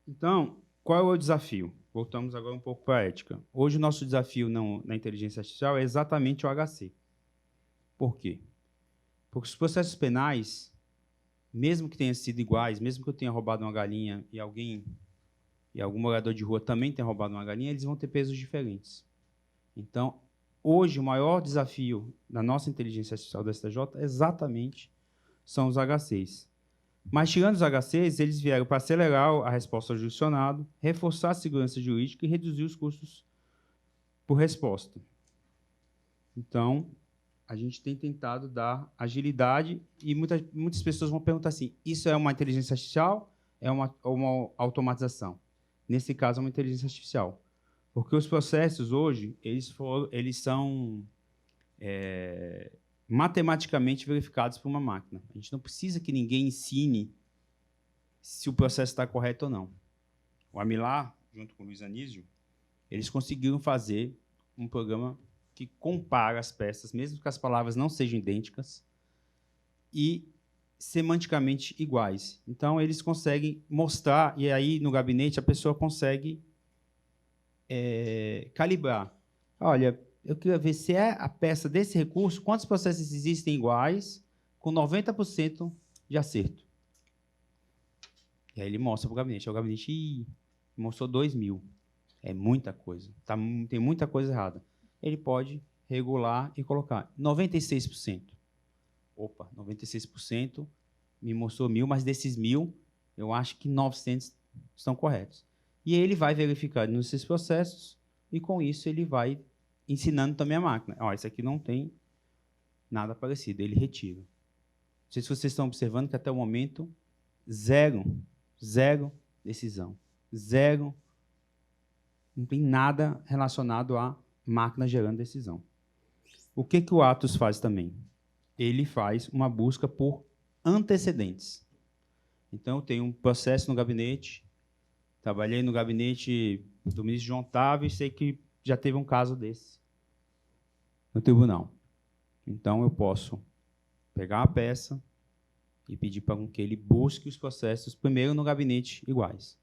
Então, qual é o desafio? Voltamos agora um pouco para a ética. Hoje, o nosso desafio na inteligência artificial é exatamente o HC. Por quê? Porque os processos penais, mesmo que tenham sido iguais, mesmo que eu tenha roubado uma galinha e algum morador de rua também tenha roubado uma galinha, eles vão ter pesos diferentes. Então, hoje, o maior desafio da nossa inteligência artificial do STJ exatamente são os HCs. Mas, tirando os HCs, eles vieram para acelerar a resposta ao jurisdicionado, reforçar a segurança jurídica e reduzir os custos por resposta. Então, a gente tem tentado dar agilidade e muitas pessoas vão perguntar assim, isso é uma inteligência artificial ou uma automatização? Nesse caso, é uma inteligência artificial. Porque os processos, hoje, eles são matematicamente verificados por uma máquina. A gente não precisa que ninguém ensine se o processo está correto ou não. O Amilar, junto com o Luiz Anísio, eles conseguiram fazer um programa que compara as peças, mesmo que as palavras não sejam idênticas, e semanticamente iguais. Então, eles conseguem mostrar, e aí, no gabinete, a pessoa consegue calibrar. Olha, eu queria ver se é a peça desse recurso, quantos processos existem iguais, com 90% de acerto. E aí ele mostra para o gabinete. O gabinete mostrou 2.000. É muita coisa. Tem muita coisa errada. Ele pode regular e colocar 96%. Opa, 96% me mostrou 1.000, mas desses 1.000, eu acho que 900 estão corretos. E aí ele vai verificar nesses processos e, com isso, ele vai ensinando também a máquina. Ó, isso aqui não tem nada parecido. Ele retira. Não sei se vocês estão observando que, até o momento, zero decisão. Zero. Não tem nada relacionado à máquina gerando decisão. O que o Atos faz também? Ele faz uma busca por antecedentes. Então, eu tenho um processo no gabinete, trabalhei no gabinete do ministro João Otávio e sei que já teve um caso desse no tribunal. Então, eu posso pegar a peça e pedir para que ele busque os processos primeiro no gabinete iguais.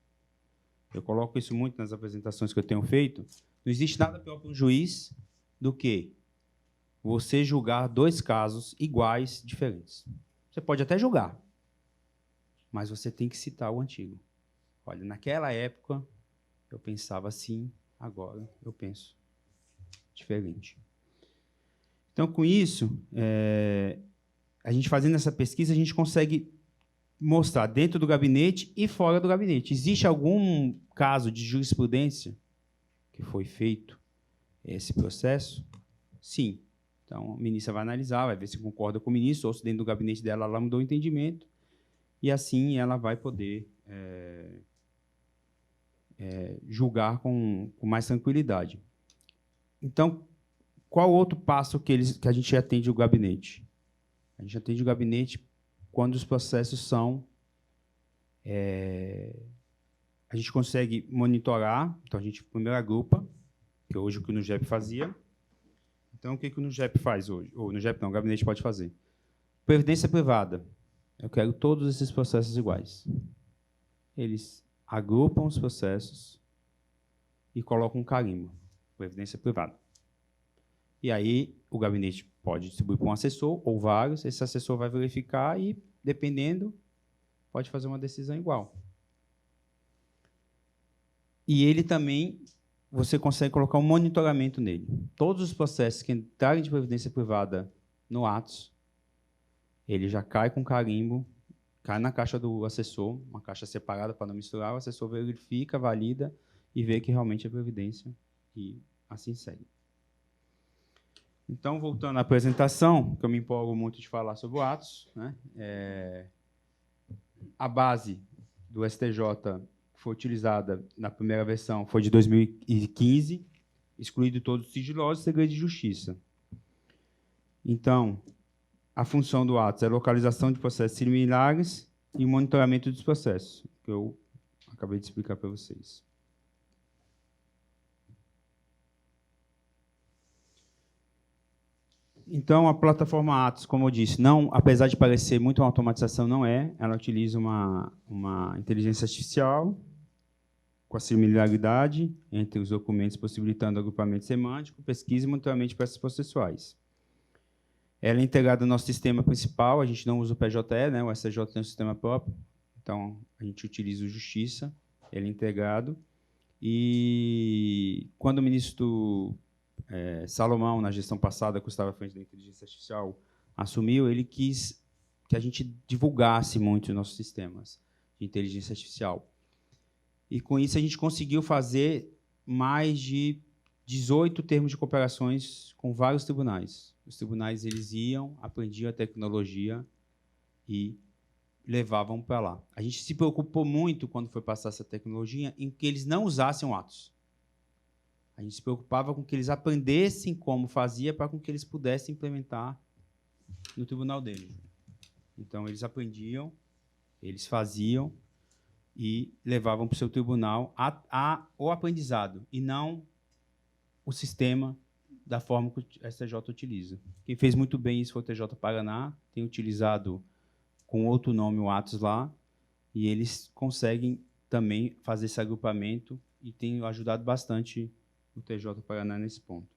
Eu coloco isso muito nas apresentações que eu tenho feito. Não existe nada pior para um juiz do que você julgar 2 casos iguais, diferentes. Você pode até julgar, mas você tem que citar o antigo. Olha, naquela época eu pensava assim, agora eu penso diferente. Então, com isso, a gente fazendo essa pesquisa, a gente consegue mostrar dentro do gabinete e fora do gabinete. Existe algum caso de jurisprudência que foi feito esse processo? Sim. Então, a ministra vai analisar, vai ver se concorda com o ministro, ou se dentro do gabinete dela ela mudou o entendimento, e assim ela vai poder julgar com mais tranquilidade. Então, qual outro passo que a gente atende o gabinete? A gente atende o gabinete quando os processos são... a gente consegue monitorar, então a gente primeiro agrupa, que hoje o que o NUGEP fazia. Então, o que o NUGEP faz hoje? Ou o NUGEP não, o gabinete pode fazer. Previdência privada. Eu quero todos esses processos iguais. Eles agrupam os processos e colocam um carimbo. Previdência privada. E aí, o gabinete pode distribuir para um assessor ou vários. Esse assessor vai verificar e, dependendo, pode fazer uma decisão igual. E ele também, você consegue colocar um monitoramento nele. Todos os processos que entrarem de previdência privada no Atos, ele já cai com carimbo, cai na caixa do assessor, uma caixa separada para não misturar, o assessor verifica, valida e vê que realmente é previdência e assim segue. Então, voltando à apresentação, que eu me empolgo muito de falar sobre o Atos, né? A base do STJ foi utilizada na primeira versão, foi de 2015, excluído todos os sigilosos e segredo de justiça. Então, a função do Atos é localização de processos similares e monitoramento dos processos, que eu acabei de explicar para vocês. Então, a plataforma Atos, como eu disse, não, apesar de parecer muito uma automatização, não é. Ela utiliza uma inteligência artificial com a similaridade entre os documentos, possibilitando agrupamento semântico, pesquisa e monitoramento de peças processuais. Ela é integrada no nosso sistema principal, a gente não usa o PJE, né? O STJ tem um sistema próprio, então a gente utiliza o Justiça, ele é integrado. E quando o ministro Salomão, na gestão passada, que estava à frente da inteligência artificial, assumiu, ele quis que a gente divulgasse muito os nossos sistemas de inteligência artificial. E, com isso, a gente conseguiu fazer mais de 18 termos de cooperações com vários tribunais. Os tribunais eles iam, aprendiam a tecnologia e levavam para lá. A gente se preocupou muito, quando foi passar essa tecnologia, em que eles não usassem o Atos. A gente se preocupava com que eles aprendessem como fazia para que eles pudessem implementar no tribunal deles. Então, eles aprendiam, eles faziam e levavam para o seu tribunal o aprendizado, e não o sistema da forma que o STJ utiliza. Quem fez muito bem isso foi o TJ Paraná, tem utilizado com outro nome o Atos lá, e eles conseguem também fazer esse agrupamento e tem ajudado bastante o TJ Paraná nesse ponto.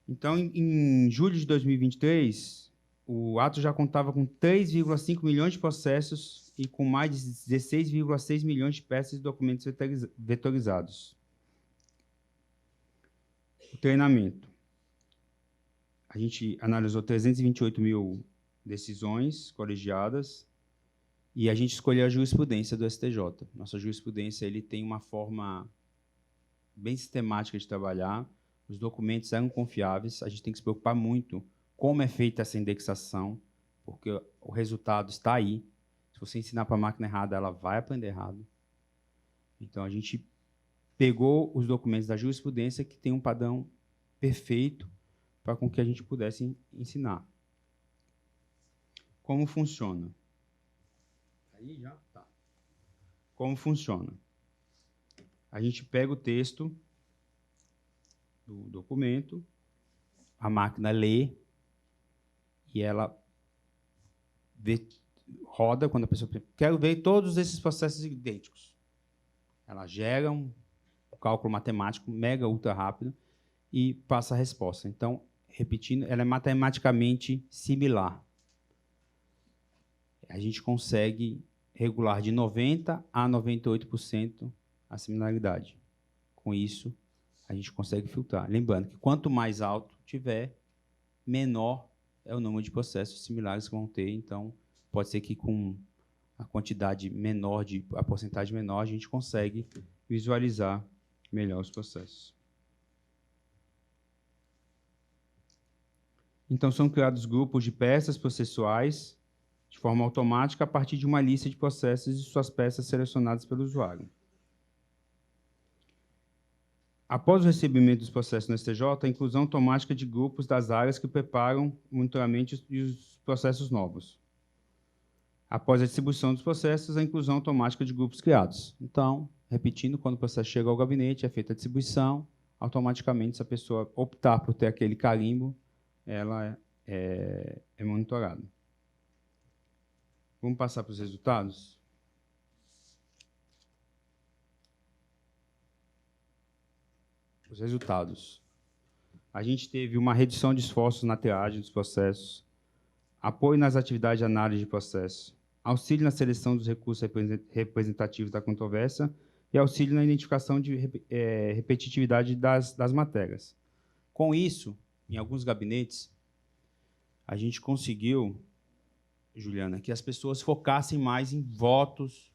Então, em julho de 2023, o Atos já contava com 3,5 milhões de processos e com mais de 16,6 milhões de peças e documentos vetorizados. O treinamento. A gente analisou 328 mil decisões colegiadas e a gente escolheu a jurisprudência do STJ. Nossa jurisprudência ele tem uma forma bem sistemática de trabalhar, os documentos eram confiáveis, a gente tem que se preocupar muito como é feita essa indexação, porque o resultado está aí. Se você ensinar para a máquina errada, ela vai aprender errado. Então, a gente pegou os documentos da jurisprudência que tem um padrão perfeito para com que a gente pudesse ensinar. Como funciona? Aí já tá. Como funciona? A gente pega o texto do documento, a máquina lê e ela roda quando a pessoa quero ver todos esses processos idênticos. Ela gera um cálculo matemático mega ultra rápido e passa a resposta. Então, repetindo, ela é matematicamente similar. A gente consegue regular de 90% a 98% a similaridade. Com isso, a gente consegue filtrar. Lembrando que quanto mais alto tiver, menor é o número de processos similares que vão ter. Então, pode ser que com a quantidade menor, a porcentagem menor, a gente consegue visualizar melhor os processos. Então, são criados grupos de peças processuais de forma automática a partir de uma lista de processos e suas peças selecionadas pelo usuário. Após o recebimento dos processos no STJ, a inclusão automática de grupos das áreas que preparam o monitoramento e os processos novos. Após a distribuição dos processos, a inclusão automática de grupos criados. Então, repetindo, quando o processo chega ao gabinete, é feita a distribuição, automaticamente, se a pessoa optar por ter aquele carimbo, ela é monitorada. Vamos passar para os resultados? Os resultados. A gente teve uma redução de esforços na triagem dos processos, apoio nas atividades de análise de processo, auxílio na seleção dos recursos representativos da controvérsia e auxílio na identificação de repetitividade das matérias. Com isso, em alguns gabinetes, a gente conseguiu, Juliana, que as pessoas focassem mais em votos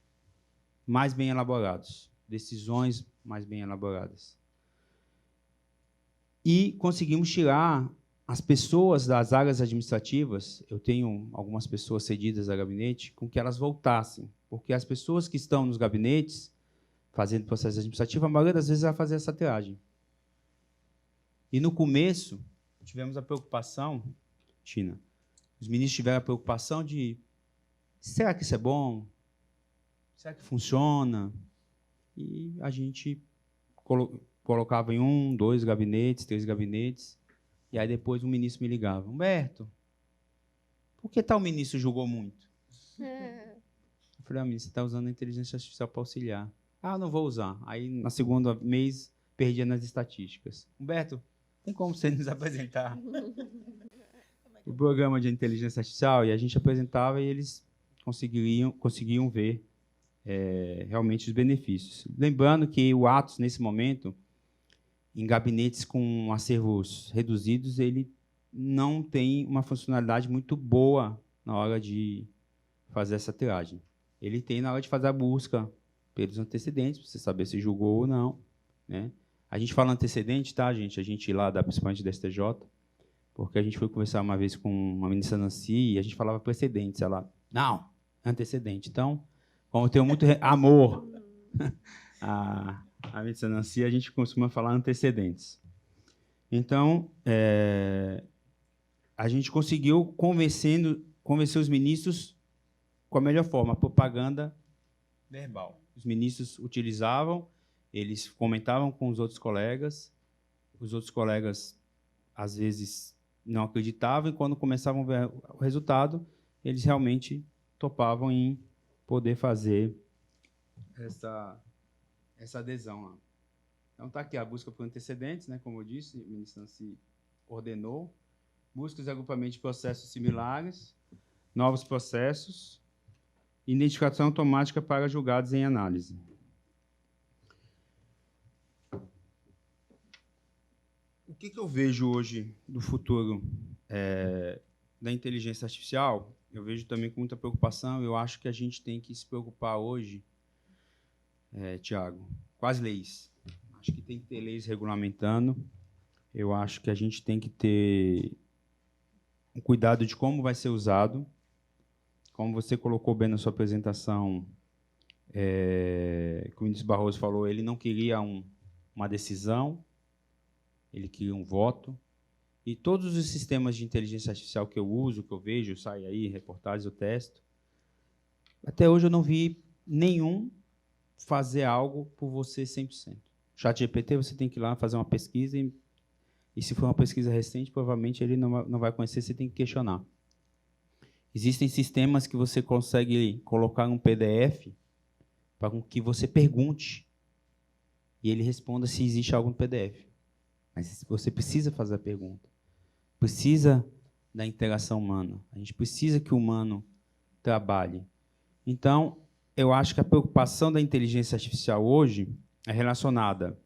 mais bem elaborados, decisões mais bem elaboradas. E conseguimos tirar as pessoas das áreas administrativas, eu tenho algumas pessoas cedidas a gabinete, com que elas voltassem, porque as pessoas que estão nos gabinetes, fazendo processo administrativo, a maioria das vezes vai fazer essa triagem. E no começo, tivemos a preocupação, Tina, os ministros tiveram a preocupação de, será que isso é bom? Será que funciona? E a gente colocava em 1, 2 gabinetes, 3 gabinetes, e aí depois um ministro me ligava, Humberto, por que tal ministro julgou muito? Eu falei, ministro, você está usando a inteligência artificial para auxiliar. Ah, não vou usar. Aí, na segunda mês, perdia nas estatísticas. Humberto, tem como você nos apresentar o programa de inteligência artificial? E a gente apresentava e eles conseguiam ver realmente os benefícios. Lembrando que o Atos, nesse momento, em gabinetes com acervos reduzidos, ele não tem uma funcionalidade muito boa na hora de fazer essa triagem. Ele tem na hora de fazer a busca pelos antecedentes, para você saber se julgou ou não, né? A gente fala antecedente, tá, gente? A gente lá, principalmente da STJ, porque a gente foi conversar uma vez com uma ministra Nancy e a gente falava precedentes. Ela, não, antecedente. Então, como eu tenho muito amor a ministra Nancy, a gente costuma falar antecedentes. Então, a gente conseguiu convencer os ministros com a melhor forma, a propaganda verbal. Os ministros utilizavam, eles comentavam com os outros colegas às vezes não acreditavam, e quando começavam a ver o resultado, eles realmente topavam em poder fazer essa adesão lá. Então, está aqui a busca por antecedentes, né, como eu disse, o ministro Nancy ordenou, buscas e agrupamento de processos similares, novos processos, identificação automática para julgados em análise. O que eu vejo hoje do futuro da inteligência artificial? Eu vejo também com muita preocupação. Eu acho que a gente tem que se preocupar hoje, Tiago, com as leis. Acho que tem que ter leis regulamentando. Eu acho que a gente tem que ter um cuidado de como vai ser usado. Como você colocou bem na sua apresentação, que o ministro Barroso falou, ele não queria uma decisão, ele queria um voto. E todos os sistemas de inteligência artificial que eu uso, que eu vejo, sai aí, reportagens, eu testo, até hoje eu não vi nenhum fazer algo por você 100%. ChatGPT, você tem que ir lá fazer uma pesquisa, e se for uma pesquisa recente, provavelmente ele não vai conhecer, você tem que questionar. Existem sistemas que você consegue colocar um PDF para que você pergunte e ele responda se existe algo no PDF. Mas você precisa fazer a pergunta. precisa da interação humana. A gente precisa que o humano trabalhe. Então, eu acho que a preocupação da inteligência artificial hoje é relacionada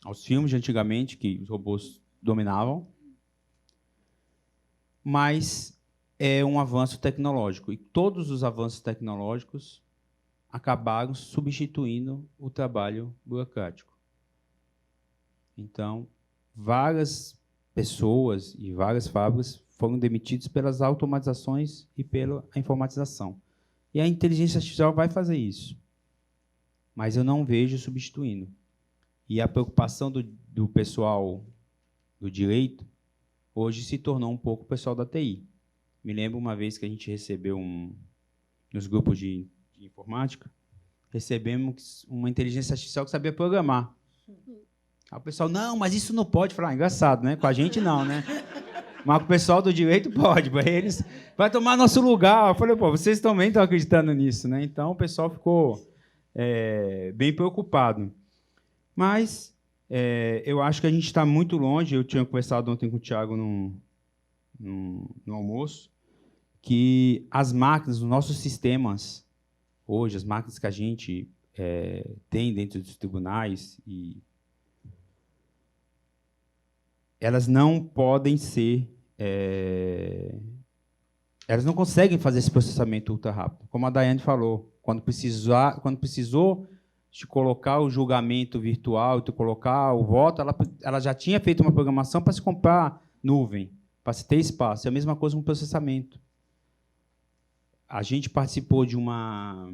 aos filmes de antigamente, que os robôs dominavam, mas é um avanço tecnológico. E todos os avanços tecnológicos acabaram substituindo o trabalho burocrático. Então, várias pessoas e várias fábricas foram demitidas pelas automatizações e pela informatização. E a inteligência artificial vai fazer isso. Mas eu não vejo substituindo. E a preocupação do pessoal do direito hoje se tornou um pouco o pessoal da TI. Me lembro uma vez que a gente recebeu nos grupos de informática, recebemos uma inteligência artificial que sabia programar. Aí o pessoal, não, mas isso não pode. Falar, engraçado, né? Com a gente não, né? Mas com o pessoal do direito pode. Eles vai tomar nosso lugar. Eu falei, pô, vocês também estão acreditando nisso, né? Então o pessoal ficou bem preocupado. Mas eu acho que a gente está muito longe. Eu tinha conversado ontem com o Thiago no almoço, que as máquinas, os nossos sistemas, hoje, as máquinas que a gente tem dentro dos tribunais, elas não podem ser... elas não conseguem fazer esse processamento ultra rápido. Como a Daiane falou, quando precisou de colocar o julgamento virtual, de colocar o voto, ela já tinha feito uma programação para se comprar nuvem, para se ter espaço. É a mesma coisa com o processamento. A gente participou de uma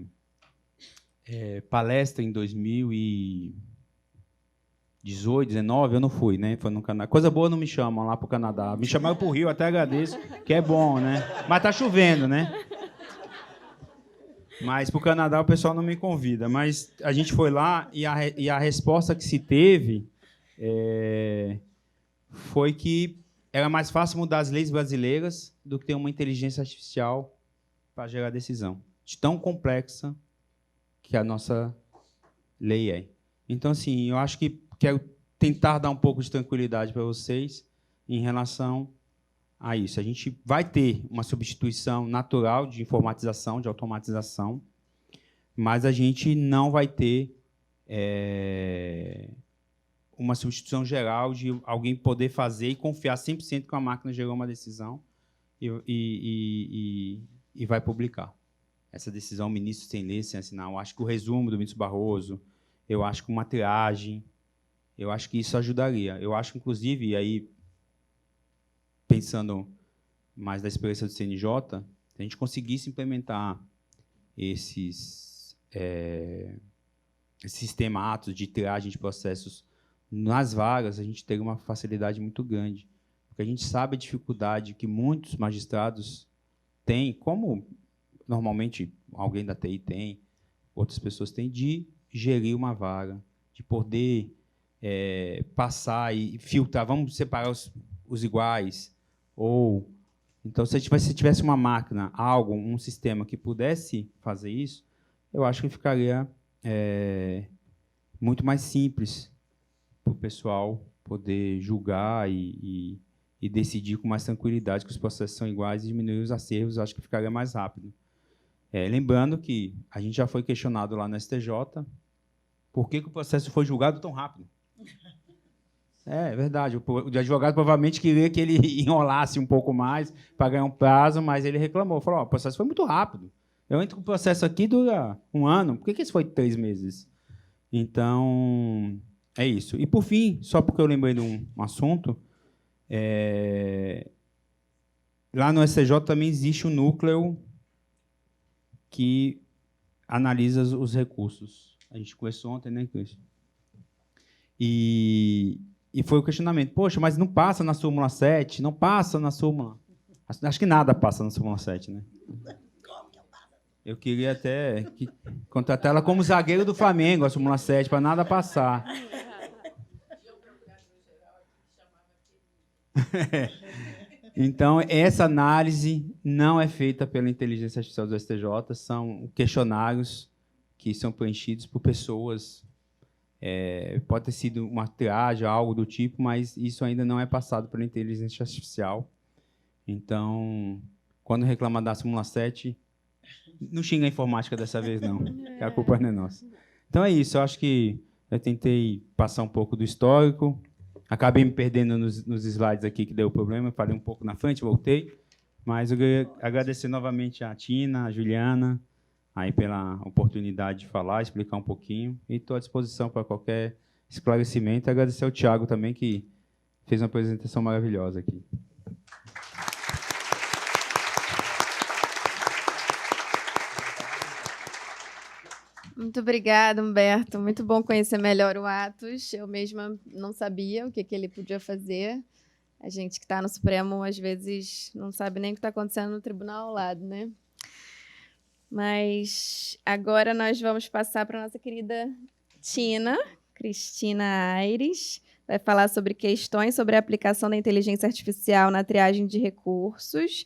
palestra em 2018, 19, eu não fui, né? Foi no Canadá. Coisa boa não me chamam lá para o Canadá. Me chamaram para o Rio, até agradeço, que é bom, né? Mas está chovendo, né? Mas para o Canadá o pessoal não me convida. Mas a gente foi lá e a resposta que se teve foi que era mais fácil mudar as leis brasileiras do que ter uma inteligência artificial para gerar decisão. De tão complexa que a nossa lei é. Então, assim, eu acho que quero tentar dar um pouco de tranquilidade para vocês em relação a isso. A gente vai ter uma substituição natural de informatização, de automatização, mas a gente não vai ter uma substituição geral de alguém poder fazer e confiar 100% que a máquina gerou uma decisão e vai publicar. Essa decisão, o ministro sem ler, sem assinar. Eu acho que o resumo do ministro Barroso, eu acho que uma triagem, eu acho que isso ajudaria. Eu acho, inclusive, e aí, pensando mais da experiência do CNJ, se a gente conseguisse implementar esse sistema atos de triagem de processos nas vagas, a gente teria uma facilidade muito grande. Porque a gente sabe a dificuldade que muitos magistrados têm, como normalmente alguém da TI tem, outras pessoas têm, de gerir uma vaga, de poder passar e filtrar, vamos separar os iguais, ou... Então, se tivesse uma máquina, um sistema que pudesse fazer isso, eu acho que ficaria muito mais simples para o pessoal poder julgar e decidir com mais tranquilidade que os processos são iguais e diminuir os acervos, eu acho que ficaria mais rápido. Lembrando que a gente já foi questionado lá no STJ por que o processo foi julgado tão rápido. É verdade. O advogado provavelmente queria que ele enrolasse um pouco mais para ganhar um prazo, mas ele reclamou. Falou, o processo foi muito rápido. Eu entro com o processo aqui, dura 1 ano. Por que isso foi 3 meses? Então, é isso. E, por fim, só porque eu lembrei de um assunto, lá no STJ também existe um núcleo que analisa os recursos. A gente conversou ontem, né, Cris? E foi o questionamento. Poxa, mas não passa na súmula 7? Não passa na súmula... Acho que nada passa na súmula 7, né? Eu queria até contratar ela como zagueiro do Flamengo, a súmula 7, para nada passar. Então, essa análise não é feita pela inteligência artificial do STJ, são questionários que são preenchidos por pessoas Pode ter sido uma triagem, algo do tipo, mas isso ainda não é passado pela inteligência artificial. Então, quando reclamar da súmula 7, não xinga a informática dessa vez, não, que a culpa não é nossa. Então é isso, eu acho que eu tentei passar um pouco do histórico, acabei me perdendo nos slides aqui que deu problema, falei um pouco na frente, voltei, mas eu queria agradecer novamente a Tina, a Juliana, aí pela oportunidade de falar, explicar um pouquinho, e estou à disposição para qualquer esclarecimento, e agradecer ao Thiago também, que fez uma apresentação maravilhosa aqui. Muito obrigada, Humberto. Muito bom conhecer melhor o Atos. Eu mesma não sabia o que ele podia fazer. A gente que está no Supremo, às vezes, não sabe nem o que está acontecendo no tribunal ao lado, né? Mas agora nós vamos passar para a nossa querida Tina, Cristina Aires. Vai falar sobre questões sobre a aplicação da inteligência artificial na triagem de recursos.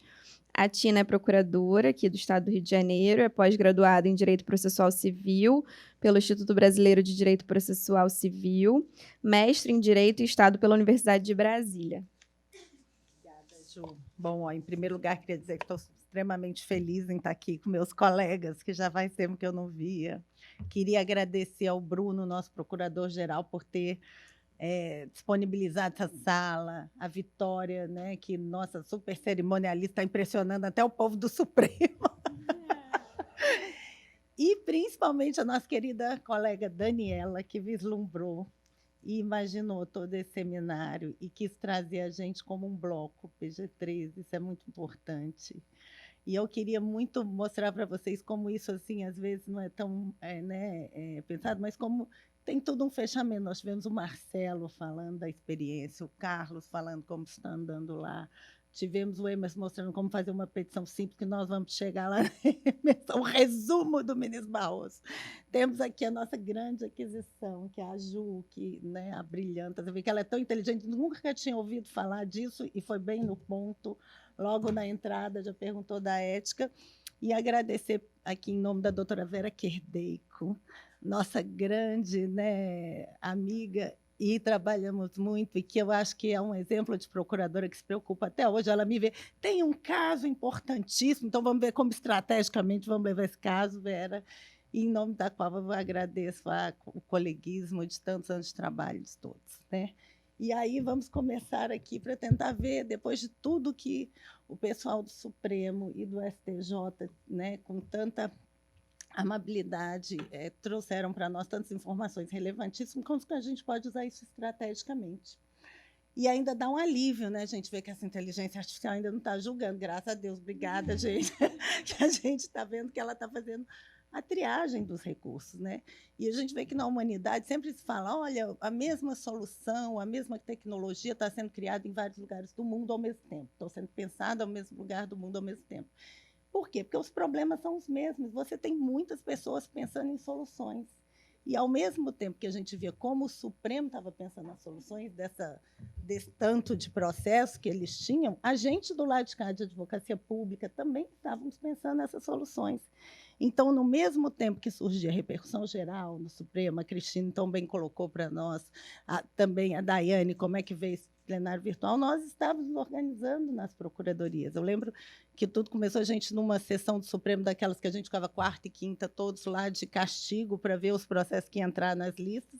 A Tina é procuradora aqui do Estado do Rio de Janeiro, é pós-graduada em Direito Processual Civil pelo Instituto Brasileiro de Direito Processual Civil, mestre em Direito e Estado pela Universidade de Brasília. Obrigada, Ju. Bom, em primeiro lugar, queria dizer que estou extremamente feliz em estar aqui com meus colegas, que já faz tempo que eu não via. Queria agradecer ao Bruno, nosso procurador-geral, por ter disponibilizado essa sala, a Vitória, né, que nossa super cerimonialista, está impressionando até o povo do Supremo. E, principalmente, a nossa querida colega Daniela, que vislumbrou e imaginou todo esse seminário e quis trazer a gente como um bloco, PG-13, isso é muito importante. E eu queria muito mostrar para vocês como isso, assim, às vezes não é tão pensado, mas como tem tudo um fechamento. Nós tivemos o Marcelo falando da experiência, o Carlos falando como está andando lá, tivemos o Emerson mostrando como fazer uma petição simples, que nós vamos chegar lá, o resumo do ministro Barroso. Temos aqui a nossa grande aquisição, que é a Ju, que, né, a brilhante, você vê que ela é tão inteligente, nunca tinha ouvido falar disso, e foi bem no ponto, logo na entrada, já perguntou da ética, e agradecer aqui em nome da doutora Vera Querdeico, nossa grande, né, amiga, e trabalhamos muito, e que eu acho que é um exemplo de procuradora que se preocupa até hoje. Ela me vê, tem um caso importantíssimo, então vamos ver como estrategicamente vamos levar esse caso, Vera, e em nome da qual eu agradeço o coleguismo de tantos anos de trabalho de todos, né? E aí vamos começar aqui para tentar ver, depois de tudo que o pessoal do Supremo e do STJ, né, com tanta amabilidade, trouxeram para nós tantas informações relevantíssimas, como que a gente pode usar isso estrategicamente. E ainda dá um alívio, né? A gente vê que essa inteligência artificial ainda não está julgando, graças a Deus, obrigada, gente, que a gente está vendo que ela está fazendo a triagem dos recursos, né? E a gente vê que na humanidade sempre se fala, olha, a mesma solução, a mesma tecnologia está sendo criada em vários lugares do mundo ao mesmo tempo, estão sendo pensadas ao mesmo lugar do mundo ao mesmo tempo. Por quê? Porque os problemas são os mesmos. Você tem muitas pessoas pensando em soluções. E, ao mesmo tempo que a gente via como o Supremo estava pensando nas soluções desse tanto de processo que eles tinham, a gente, do lado de cá de advocacia pública, também estávamos pensando nessas soluções. Então, no mesmo tempo que surgia a repercussão geral no Supremo, a Cristina tão bem colocou para nós, também a Daiane, como é que veio esse plenário virtual, nós estávamos organizando nas procuradorias. Eu lembro que tudo começou a gente numa sessão do Supremo, daquelas que a gente ficava quarta e quinta, todos lá de castigo, para ver os processos que iam entrar nas listas.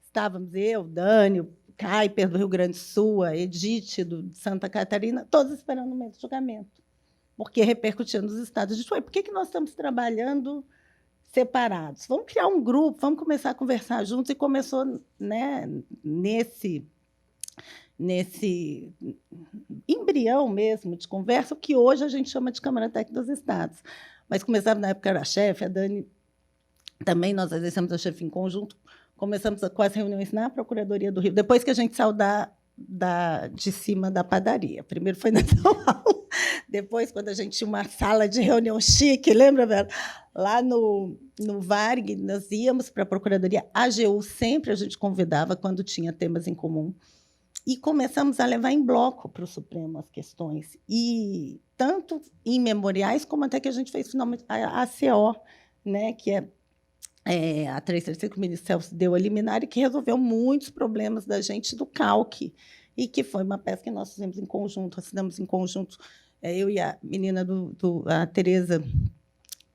Estávamos eu, Dani, o Kuiper do Rio Grande do Sul, a Edith de Santa Catarina, todos esperando o momento do julgamento, porque repercutia nos estados. A gente falou, por que nós estamos trabalhando separados? Vamos criar um grupo, vamos começar a conversar juntos, e começou, né, nesse embrião mesmo de conversa, que hoje a gente chama de Câmara Técnica dos Estados. Mas começamos, na época era a chefe, a Dani também, nós exercemos a chefe em conjunto, começamos com as reuniões na Procuradoria do Rio, depois que a gente saiu de cima da padaria. Primeiro foi na São Paulo, depois, quando a gente tinha uma sala de reunião chique, lembra, Vera? Lá no Varg, nós íamos para a Procuradoria, a AGU sempre a gente convidava quando tinha temas em comum, e começamos a levar em bloco para o Supremo as questões, e tanto em memoriais, como até que a gente fez finalmente a ACO, né, que é a 335, que o ministro Celso deu a liminar e que resolveu muitos problemas da gente do CALC, e que foi uma peça que nós fizemos em conjunto, assinamos em conjunto, eu e a menina a Tereza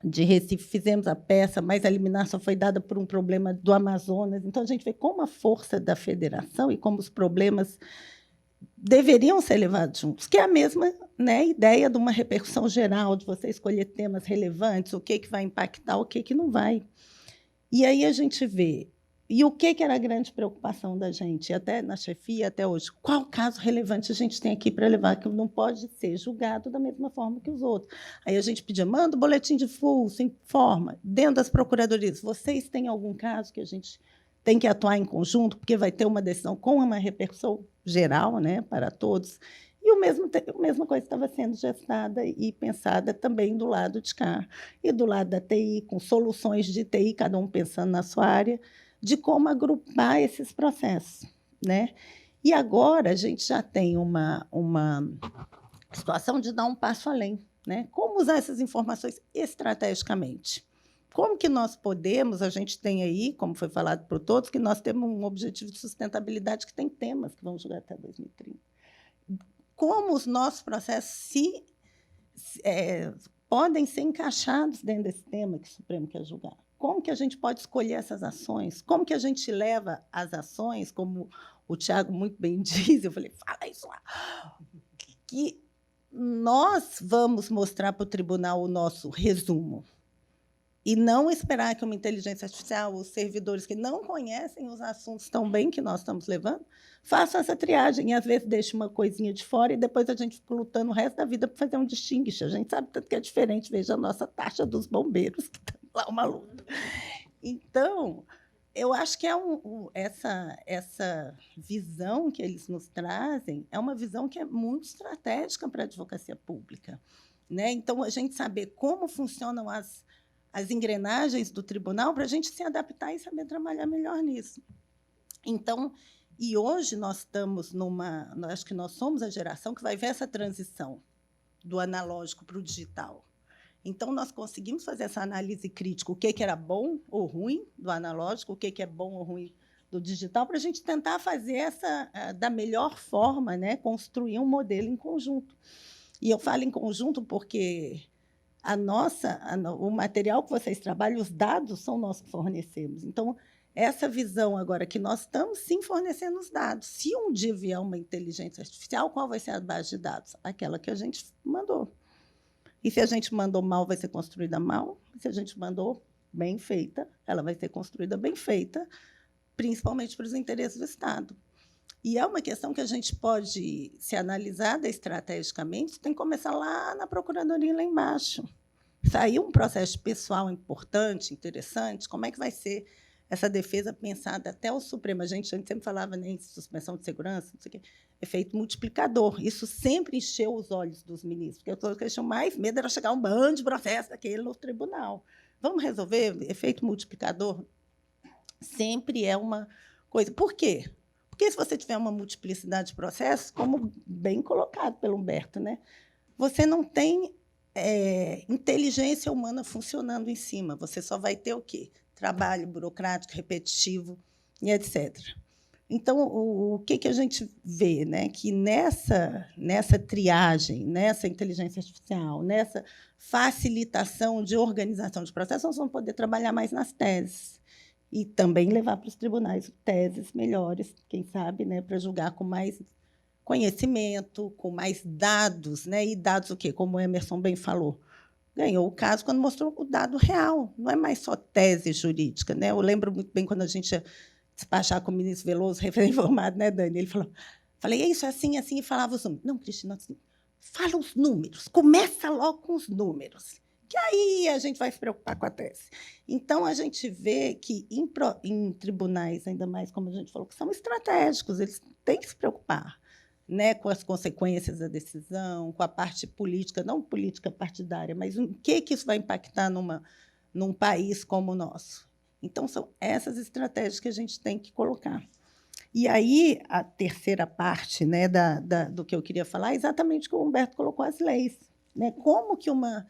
de Recife, fizemos a peça, mas a liminar só foi dada por um problema do Amazonas. Então, a gente vê como a força da federação e como os problemas deveriam ser levados juntos, que é a mesma, né, ideia de uma repercussão geral, de você escolher temas relevantes, o que vai impactar, o que não vai. E aí a gente vê, e o que era a grande preocupação da gente, até na chefia, até hoje, qual caso relevante a gente tem aqui para levar, que não pode ser julgado da mesma forma que os outros. Aí a gente pedia, manda o boletim de fuso, informa, dentro das procuradorias, vocês têm algum caso que a gente tem que atuar em conjunto, porque vai ter uma decisão com uma repercussão geral, né, para todos. E a mesma coisa estava sendo gestada e pensada também do lado de cá, e do lado da TI, com soluções de TI, cada um pensando na sua área, de como agrupar esses processos, né? E agora a gente já tem uma situação de dar um passo além, né? Como usar essas informações estrategicamente? Como que nós podemos, a gente tem aí, como foi falado por todos, que nós temos um objetivo de sustentabilidade que tem temas que vão jogar até 2030. Como os nossos processos podem ser encaixados dentro desse tema que o Supremo quer julgar? Como que a gente pode escolher essas ações? Como que a gente leva as ações, como o Tiago muito bem diz, eu falei, fala isso lá, que nós vamos mostrar para o tribunal o nosso resumo, e não esperar que uma inteligência artificial, os servidores que não conhecem os assuntos tão bem que nós estamos levando, façam essa triagem, e às vezes deixam uma coisinha de fora, e depois a gente fica lutando o resto da vida para fazer um distinguish. A gente sabe tanto que é diferente, veja a nossa taxa dos bombeiros, que está lá uma luta. Então, eu acho que essa visão que eles nos trazem é uma visão que é muito estratégica para a advocacia pública, né? Então, a gente saber como funcionam as engrenagens do tribunal para a gente se adaptar e saber trabalhar melhor nisso. Então, e hoje nós estamos acho que nós somos a geração que vai ver essa transição do analógico para o digital. Então, nós conseguimos fazer essa análise crítica, o que era bom ou ruim do analógico, o que é bom ou ruim do digital, para a gente tentar fazer da melhor forma, né, construir um modelo em conjunto. E eu falo em conjunto porque o material que vocês trabalham, os dados são nós que fornecemos. Então, essa visão agora que nós estamos, sim, fornecendo os dados. Se um dia vier uma inteligência artificial, qual vai ser a base de dados? Aquela que a gente mandou. E se a gente mandou mal, vai ser construída mal. Se a gente mandou bem feita, ela vai ser construída bem feita, principalmente para os interesses do Estado. E é uma questão que a gente pode ser analisada estrategicamente, tem que começar lá na Procuradoria, lá embaixo. Saiu um processo pessoal importante, interessante, como é que vai ser essa defesa pensada até o Supremo? A gente sempre falava, né, em suspensão de segurança, não sei o quê, efeito multiplicador. Isso sempre encheu os olhos dos ministros, porque o que eles tinham mais medo era chegar um bando de processo daquele no tribunal. Vamos resolver? Efeito multiplicador sempre é uma coisa. Por quê? Porque se você tiver uma multiplicidade de processos, como bem colocado pelo Humberto, né, você não tem inteligência humana funcionando em cima. Você só vai ter o quê? Trabalho burocrático, repetitivo e etc. Então, o que a gente vê, né, que nessa triagem, nessa inteligência artificial, nessa facilitação de organização de processos, nós vamos poder trabalhar mais nas teses. E também levar para os tribunais teses melhores, quem sabe, né, para julgar com mais conhecimento, com mais dados, né? E dados o quê? Como o Emerson bem falou, ganhou o caso quando mostrou o dado real, não é mais só tese jurídica, né? Eu lembro muito bem quando a gente ia despachar com o ministro Veloso, recém-formado, né, Dani? Ele falou, falei, é isso, assim, assim, e falava os números. Não, Cristina, assim, fala os números, começa logo com os números, que aí a gente vai se preocupar com a tese. Então, a gente vê que em tribunais, ainda mais como a gente falou, que são estratégicos, eles têm que se preocupar, né, com as consequências da decisão, com a parte política, não política partidária, mas o que isso vai impactar num país como o nosso. Então, são essas estratégias que a gente tem que colocar. E aí, a terceira parte, né, do que eu queria falar é exatamente o que o Humberto colocou, as leis. Né? Como que uma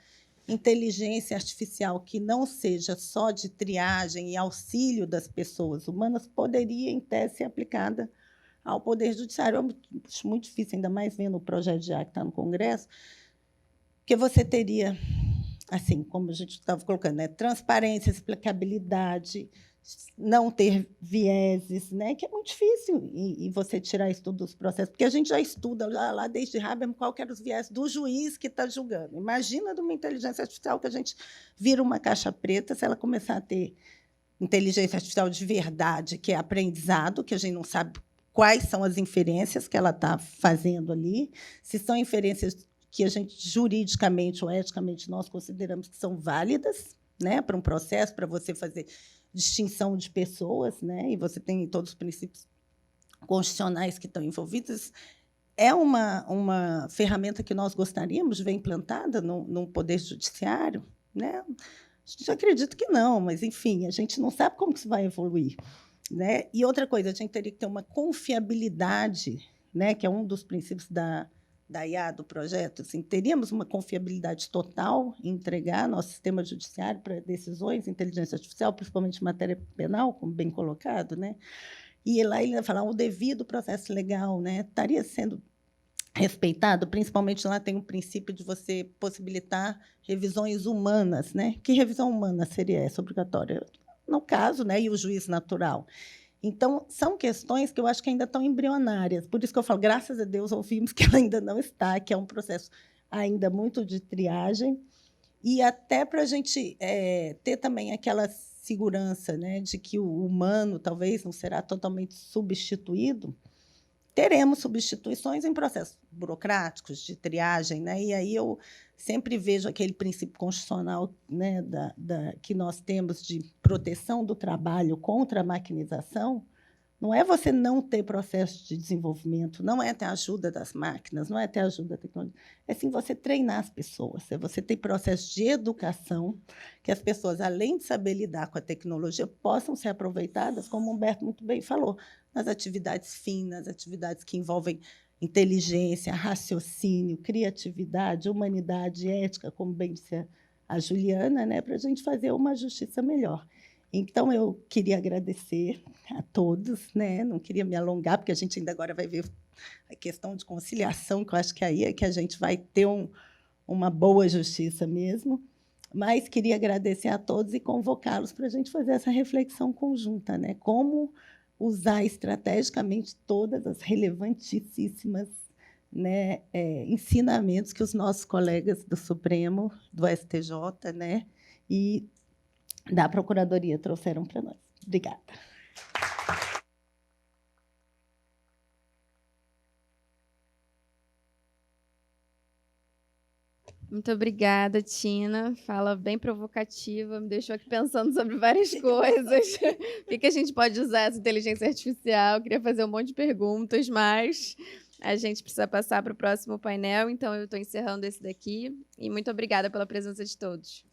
inteligência artificial que não seja só de triagem e auxílio das pessoas humanas poderia, em tese, ser aplicada ao Poder Judiciário. Eu acho muito difícil, ainda mais vendo o projeto de arte que está no Congresso, porque você teria, assim, como a gente estava colocando, né, transparência, explicabilidade, não ter vieses, né, que é muito difícil e você tirar isso tudo dos processos, porque a gente já estuda lá desde Habermas qual que era os viés do juiz que está julgando. Imagina de uma inteligência artificial que a gente vira uma caixa preta, se ela começar a ter inteligência artificial de verdade, que é aprendizado, que a gente não sabe quais são as inferências que ela está fazendo ali, se são inferências que a gente, juridicamente ou eticamente, nós consideramos que são válidas, né, para um processo, para você fazer distinção de pessoas, né, e você tem todos os princípios constitucionais que estão envolvidos. É uma ferramenta que nós gostaríamos de ver implantada num Poder Judiciário, né? A gente acredita que não, mas, enfim, a gente não sabe como que isso vai evoluir, né? E outra coisa, a gente teria que ter uma confiabilidade, né, que é um dos princípios da IA, do projeto. Assim, teríamos uma confiabilidade total em entregar nosso sistema judiciário para decisões de inteligência artificial, principalmente em matéria penal, como bem colocado, né? E lá ele vai falar o devido processo legal, né, estaria sendo respeitado, principalmente lá tem um princípio de você possibilitar revisões humanas, né? Que revisão humana seria essa obrigatória? No caso, né, e o juiz natural. Então, são questões que eu acho que ainda estão embrionárias. Por isso que eu falo, graças a Deus, ouvimos que ela ainda não está, que é um processo ainda muito de triagem, e até para a gente ter também aquela segurança, né, de que o humano talvez não será totalmente substituído, teremos substituições em processos burocráticos, de triagem, né? E aí eu sempre vejo aquele princípio constitucional, né, que nós temos de proteção do trabalho contra a maquinização. Não é você não ter processo de desenvolvimento, não é ter ajuda das máquinas, não é ter ajuda da tecnologia, é sim você treinar as pessoas, é você ter processo de educação, que as pessoas, além de saber lidar com a tecnologia, possam ser aproveitadas, como o Humberto muito bem falou, nas atividades finas, atividades que envolvem inteligência, raciocínio, criatividade, humanidade, ética, como bem disse a Juliana, né, para a gente fazer uma justiça melhor. Então, eu queria agradecer a todos, né? Não queria me alongar, porque a gente ainda agora vai ver a questão de conciliação, que eu acho que aí é que a gente vai ter uma boa justiça mesmo. Mas queria agradecer a todos e convocá-los para a gente fazer essa reflexão conjunta, né? Como usar estrategicamente todas as relevantíssimas, né, ensinamentos que os nossos colegas do Supremo, do STJ, né, e da Procuradoria trouxeram para nós. Obrigada. Muito obrigada, Tina. Fala bem provocativa, me deixou aqui pensando sobre várias coisas. O que a gente pode usar essa inteligência artificial? Queria fazer um monte de perguntas, mas a gente precisa passar para o próximo painel, então eu estou encerrando esse daqui. E muito obrigada pela presença de todos.